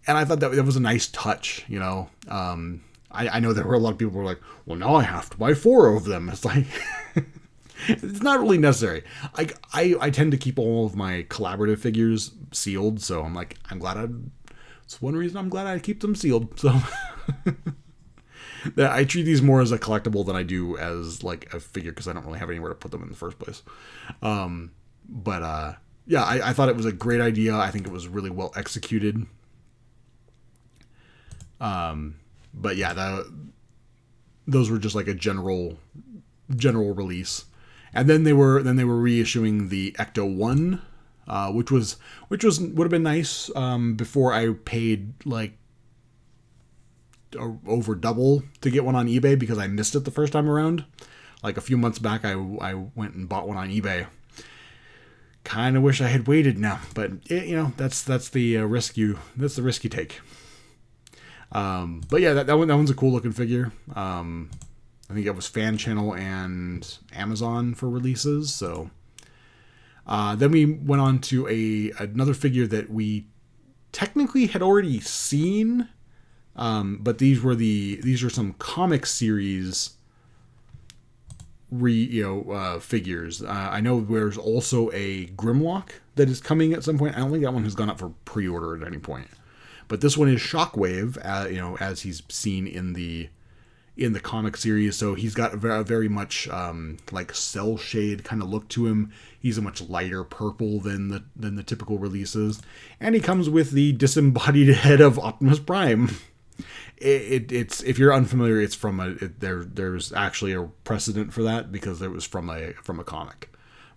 And I thought that was a nice touch, you know. I know there were a lot of people who were like, well, now I have to buy 4 of them. It's like, it's not really necessary. I tend to keep all of my collaborative figures sealed, so I'm like, it's one reason I'm glad I keep them sealed. So I treat these more as a collectible than I do as like a figure, because I don't really have anywhere to put them in the first place. But yeah, I thought it was a great idea. I think it was really well executed. But yeah, those were just like a general release. And then they were reissuing the Ecto 1, which would have been nice before I paid like over double to get one on eBay because I missed it the first time around. Like a few months back, I went and bought one on eBay. Kind of wish I had waited now, but that's the risk you take. But yeah, that one's a cool looking figure. I think it was Fan Channel and Amazon for releases. So then we went on to another figure that we technically had already seen, but these are some comic series figures. I know there's also a Grimlock that is coming at some point. I don't think that one has gone up for pre-order at any point. But this one is Shockwave, as he's seen in the comic series. So he's got a very much like cell shade kind of look to him. He's a much lighter purple than the typical releases, and he comes with the disembodied head of Optimus Prime. It's if you're unfamiliar, it's from there's actually a precedent for that because it was from a comic.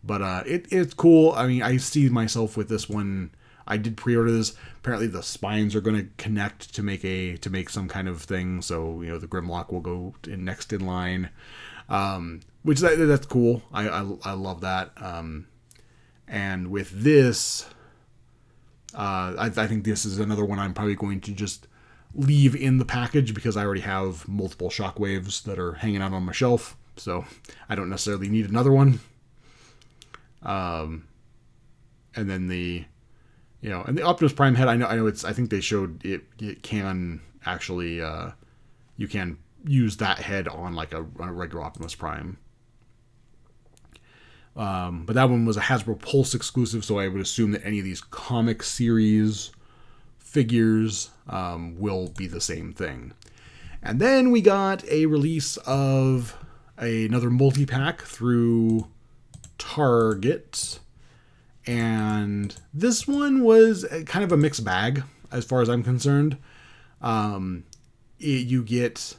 But it's cool. I mean, I see myself with this one. I did pre-order this. Apparently, the spines are going to connect to make some kind of thing. So the Grimlock will go next in line, which that's cool. I love that. And with this, I think this is another one I'm probably going to just leave in the package because I already have multiple Shockwaves that are hanging out on my shelf, so I don't necessarily need another one. And then and the Optimus Prime head, I know I think they showed it can actually you can use that head on like a regular Optimus Prime. But that one was a Hasbro Pulse exclusive, so I would assume that any of these comic series figures will be the same thing. And then we got a release of another multi-pack through Target, and this one was kind of a mixed bag as far as I'm concerned. You get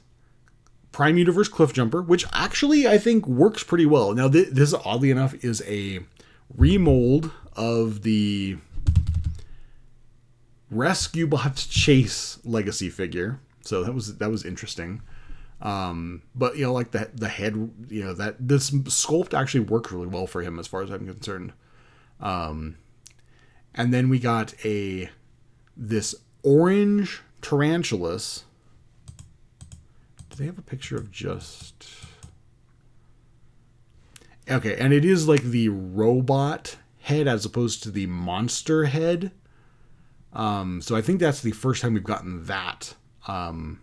Prime Universe Cliffjumper, which actually I think works pretty well. Now this oddly enough is a remold of the Rescue Bots Chase Legacy figure, so that was interesting. But like the head, that this sculpt actually worked really well for him as far as I'm concerned. And then we got this orange Tarantulas. Do they have a picture of just? Okay, and it is like the robot head as opposed to the monster head. So I think that's the first time we've gotten that on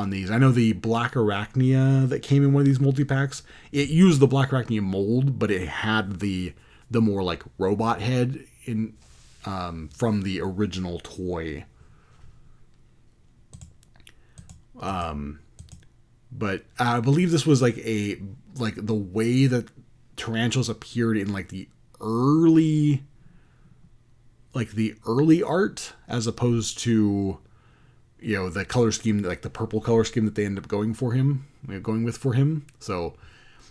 these. I know the Black Arachnia that came in one of these multi-packs, it used the Black Arachnia mold, but it had the more like robot head in from the original toy. But I believe this was like the way that tarantulas appeared in like the early art, as opposed to the color scheme, like the purple color scheme that they end up going with for him. So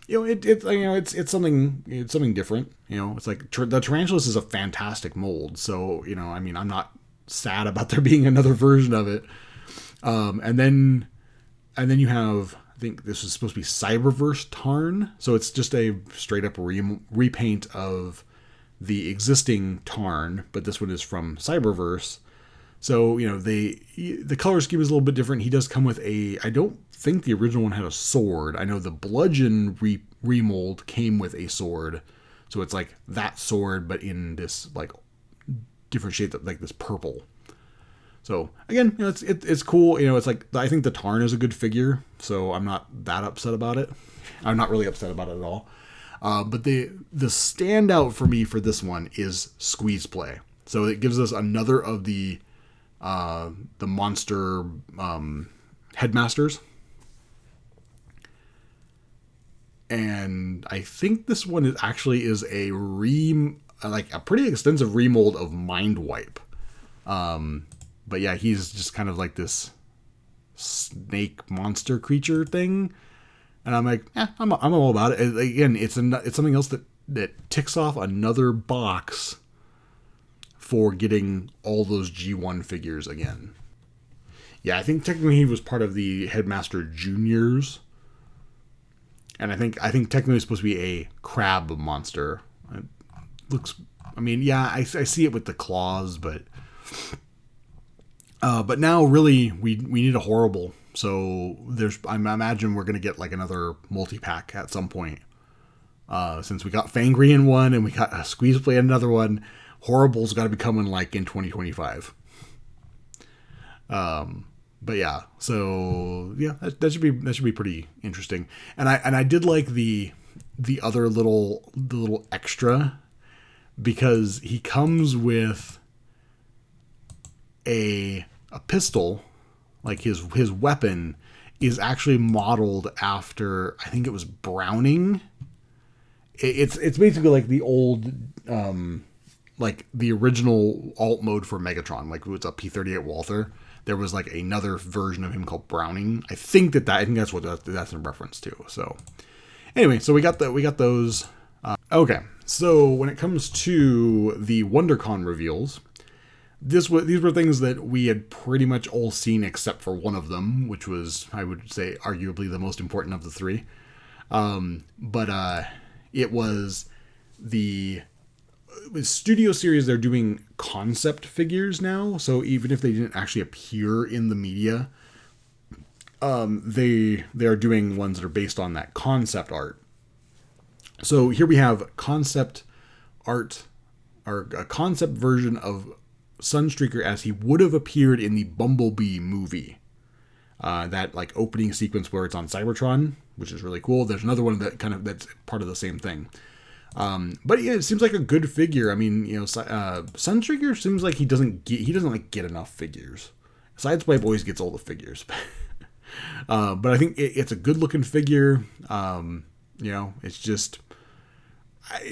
it's something different. It's like the Tarantulas is a fantastic mold. So I mean, I'm not sad about there being another version of it. And then you have, I think this was supposed to be Cyberverse Tarn. So it's just a straight up repaint of the existing Tarn, but this one is from Cyberverse. So, the color scheme is a little bit different. He does come with I don't think the original one had a sword. I know the Bludgeon remold came with a sword. So it's like that sword, but in this like different shade, like this purple. So again, it's cool. It's like, I think the Tarn is a good figure, so I'm not that upset about it. I'm not really upset about it at all. But the standout for me for this one is Squeeze Play. So it gives us another of the monster headmasters. And I think this one is a pretty extensive remold of Mind Wipe. But yeah, he's just kind of like this snake monster creature thing. And I'm like, I'm all about it. Again, it's something else that ticks off another box for getting all those G1 figures again. Yeah, I think technically he was part of the Headmaster Juniors. And I think technically it's supposed to be a crab monster. It looks, I mean, yeah, I see it with the claws, but now really we need a horrible. So I imagine we're gonna get like another multi-pack at some point. Since we got Fangry in one and we got a Squeeze Play in another one, Horrible's got to be coming like in 2025. But yeah, so yeah, that should be pretty interesting. And I did like the other little extra, because he comes with a pistol. Like his weapon is actually modeled after, I think it was Browning. It's basically like the old like the original alt mode for Megatron, like it's a P-38 Walther. There was like another version of him called Browning. I think that's what that's in reference to. So anyway, so we got those. Okay, so when it comes to the WonderCon reveals, these were things that we had pretty much all seen except for one of them, which was, I would say, arguably the most important of the three. But it was the Studio Series. They're doing concept figures now, so even if they didn't actually appear in the media, they are doing ones that are based on that concept art. So here we have concept art, or a concept version of Sunstreaker as he would have appeared in the Bumblebee movie. That like opening sequence where it's on Cybertron, which is really cool. There's another one that's part of the same thing. But yeah, it seems like a good figure. I mean, Sunstreaker seems like he doesn't get enough figures. Sideswipe always gets all the figures. But I think it's a good looking figure. It's just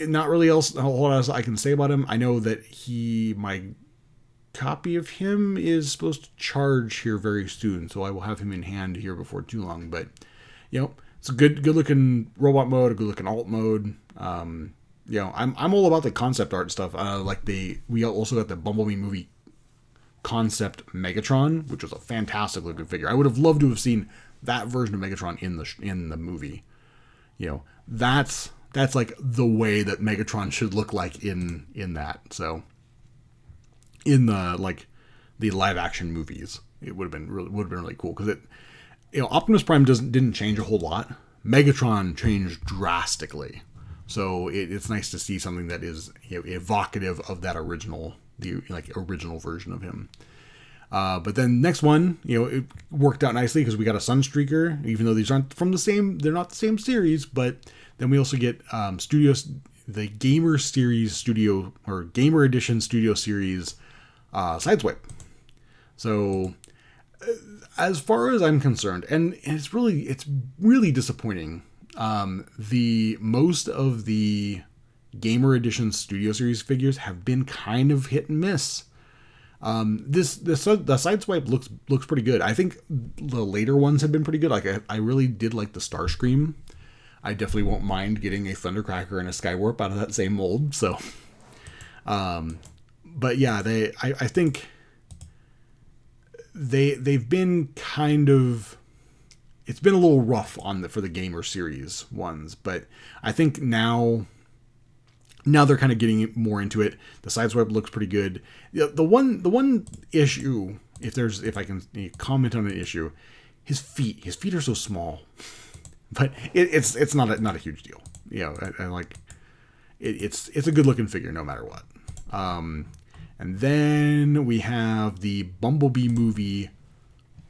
not really a whole lot else I can say about him. I know that my copy of him is supposed to charge here very soon, so I will have him in hand here before too long. But it's a good looking robot mode, a good looking alt mode. I'm all about the concept art stuff. We also got the Bumblebee movie concept Megatron, which was a fantastic looking figure. I would have loved to have seen that version of Megatron in the movie. That's like the way that Megatron should look like in that. So in the live action movies, it would have been really cool, because Optimus Prime didn't change a whole lot. Megatron changed drastically. So it's nice to see something that is evocative of that original version of him. But then next one, it worked out nicely because we got a Sunstreaker, even though these aren't they're not the same series. But then we also get the Gamer Series Studio, or Gamer Edition Studio Series Sideswipe. So as far as I'm concerned, and it's really disappointing. The most of the Gamer Edition Studio Series figures have been kind of hit and miss. The Sideswipe looks pretty good. I think the later ones have been pretty good. Like I really did like the Starscream. I definitely won't mind getting a Thundercracker and a Skywarp out of that same mold. So, but yeah, I think they've been kind of. It's been a little rough for the Gamer Series ones, but I think now they're kind of getting more into it. The Sideswipe looks pretty good. The one issue, if I can comment on an issue, his feet are so small, but it's not a huge deal. It's a good looking figure no matter what. And then we have the Bumblebee movie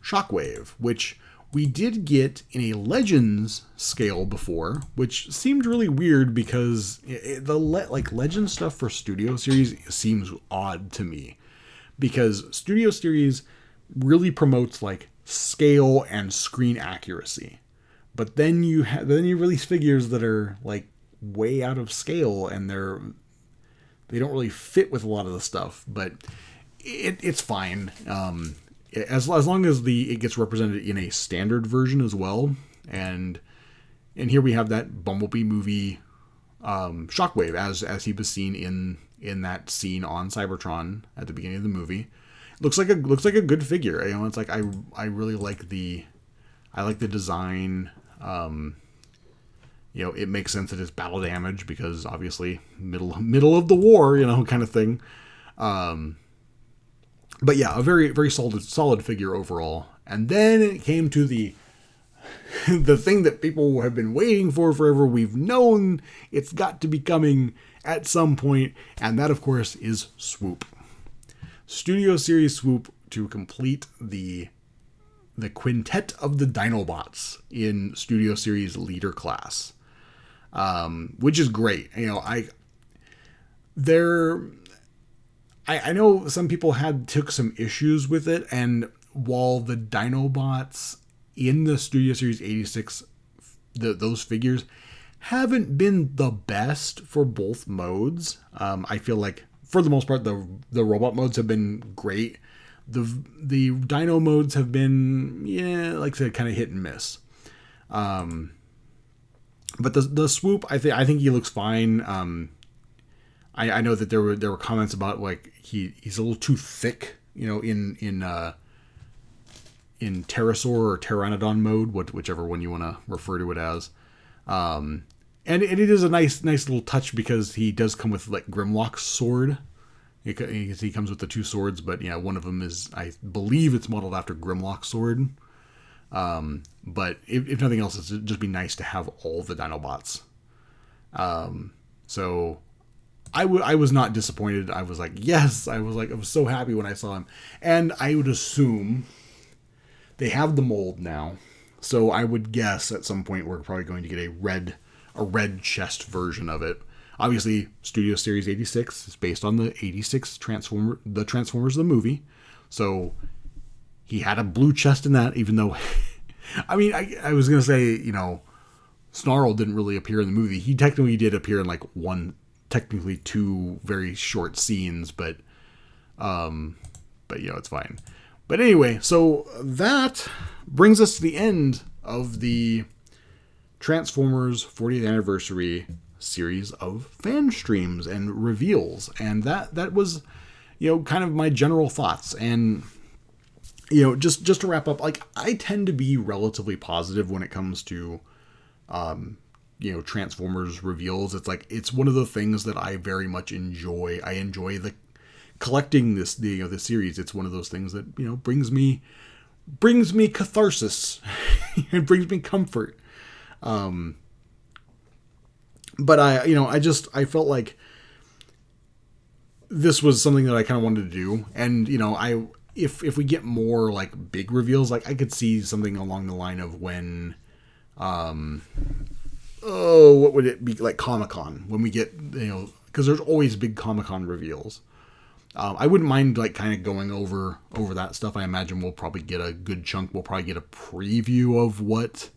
Shockwave, which we did get in a Legends scale before, which seemed really weird because Legends stuff for Studio Series seems odd to me, because Studio Series really promotes like scale and screen accuracy, but then you release figures that are like way out of scale, and they don't really fit with a lot of the stuff, but it's fine. as long as it gets represented in a standard version as well. And here we have that Bumblebee movie Shockwave as he was seen in that scene on Cybertron at the beginning of the movie. Looks like a good figure. You know, it's like I really like the design. You know, it makes sense that it's battle damage because obviously middle of the war, you know, kind of thing. But yeah, a very, very solid figure overall. And then it came to the thing that people have been waiting for forever. We've known it's got to be coming at some point, and that, of course, is Swoop. Studio Series Swoop to complete the quintet of the Dinobots in Studio Series Leader class, which is great. You know, I know some people took some issues with it, and while the Dinobots in the Studio Series 86, those figures haven't been the best for both modes. I feel like for the most part the robot modes have been great. The Dino modes have been, yeah, like I said, kind of hit and miss. But the Swoop, I think he looks fine. I know that there were comments about like he's a little too thick, you know, in Pterosaur or Pteranodon mode, whichever one you want to refer to it as. And it is a nice little touch because he does come with like Grimlock's sword. He comes with the two swords, but yeah, one of them is, I believe it's modeled after Grimlock's sword. But if nothing else, it'd just be nice to have all the Dinobots. So I was not disappointed. I was like, yes, I was so happy when I saw him. And I would assume they have the mold now. So I would guess at some point we're probably going to get a red chest version of it. Obviously, Studio Series 86 is based on the 86 Transformers the movie. So he had a blue chest in that, even though I mean, I was going to say, you know, Snarl didn't really appear in the movie. He technically did appear in like technically two very short scenes, but you know, it's fine. But anyway, so that brings us to the end of the Transformers 40th anniversary series of Fanstreams and reveals. And that was, you know, kind of my general thoughts. And, you know, just to wrap up, like, I tend to be relatively positive when it comes to, you know, Transformers reveals. It's like, it's one of the things that I very much enjoy. I enjoy collecting this series. It's one of those things that, you know, brings me catharsis. It brings me comfort. But I felt like this was something that I kind of wanted to do. And, you know, if we get more like big reveals, like I could see something along the line of when, what would it be, like Comic-Con, when we get, you know, because there's always big Comic-Con reveals. I wouldn't mind like kind of going over that stuff. I imagine we'll probably get a good chunk. We'll probably get a preview of what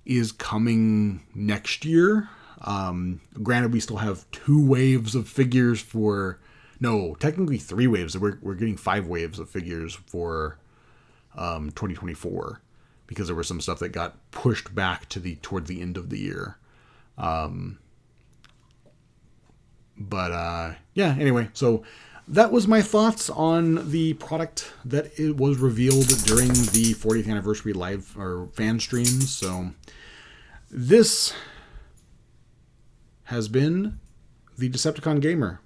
is coming next year. Granted, we still have 2 waves of figures technically 3 waves. We're getting 5 waves of figures for 2024 because there was some stuff that got pushed back towards the end of the year. Yeah, anyway, so that was my thoughts on the product that it was revealed during the 40th anniversary live or fan streams. So this has been the Decepticon Gamer,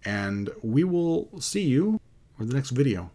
and we will see you in the next video.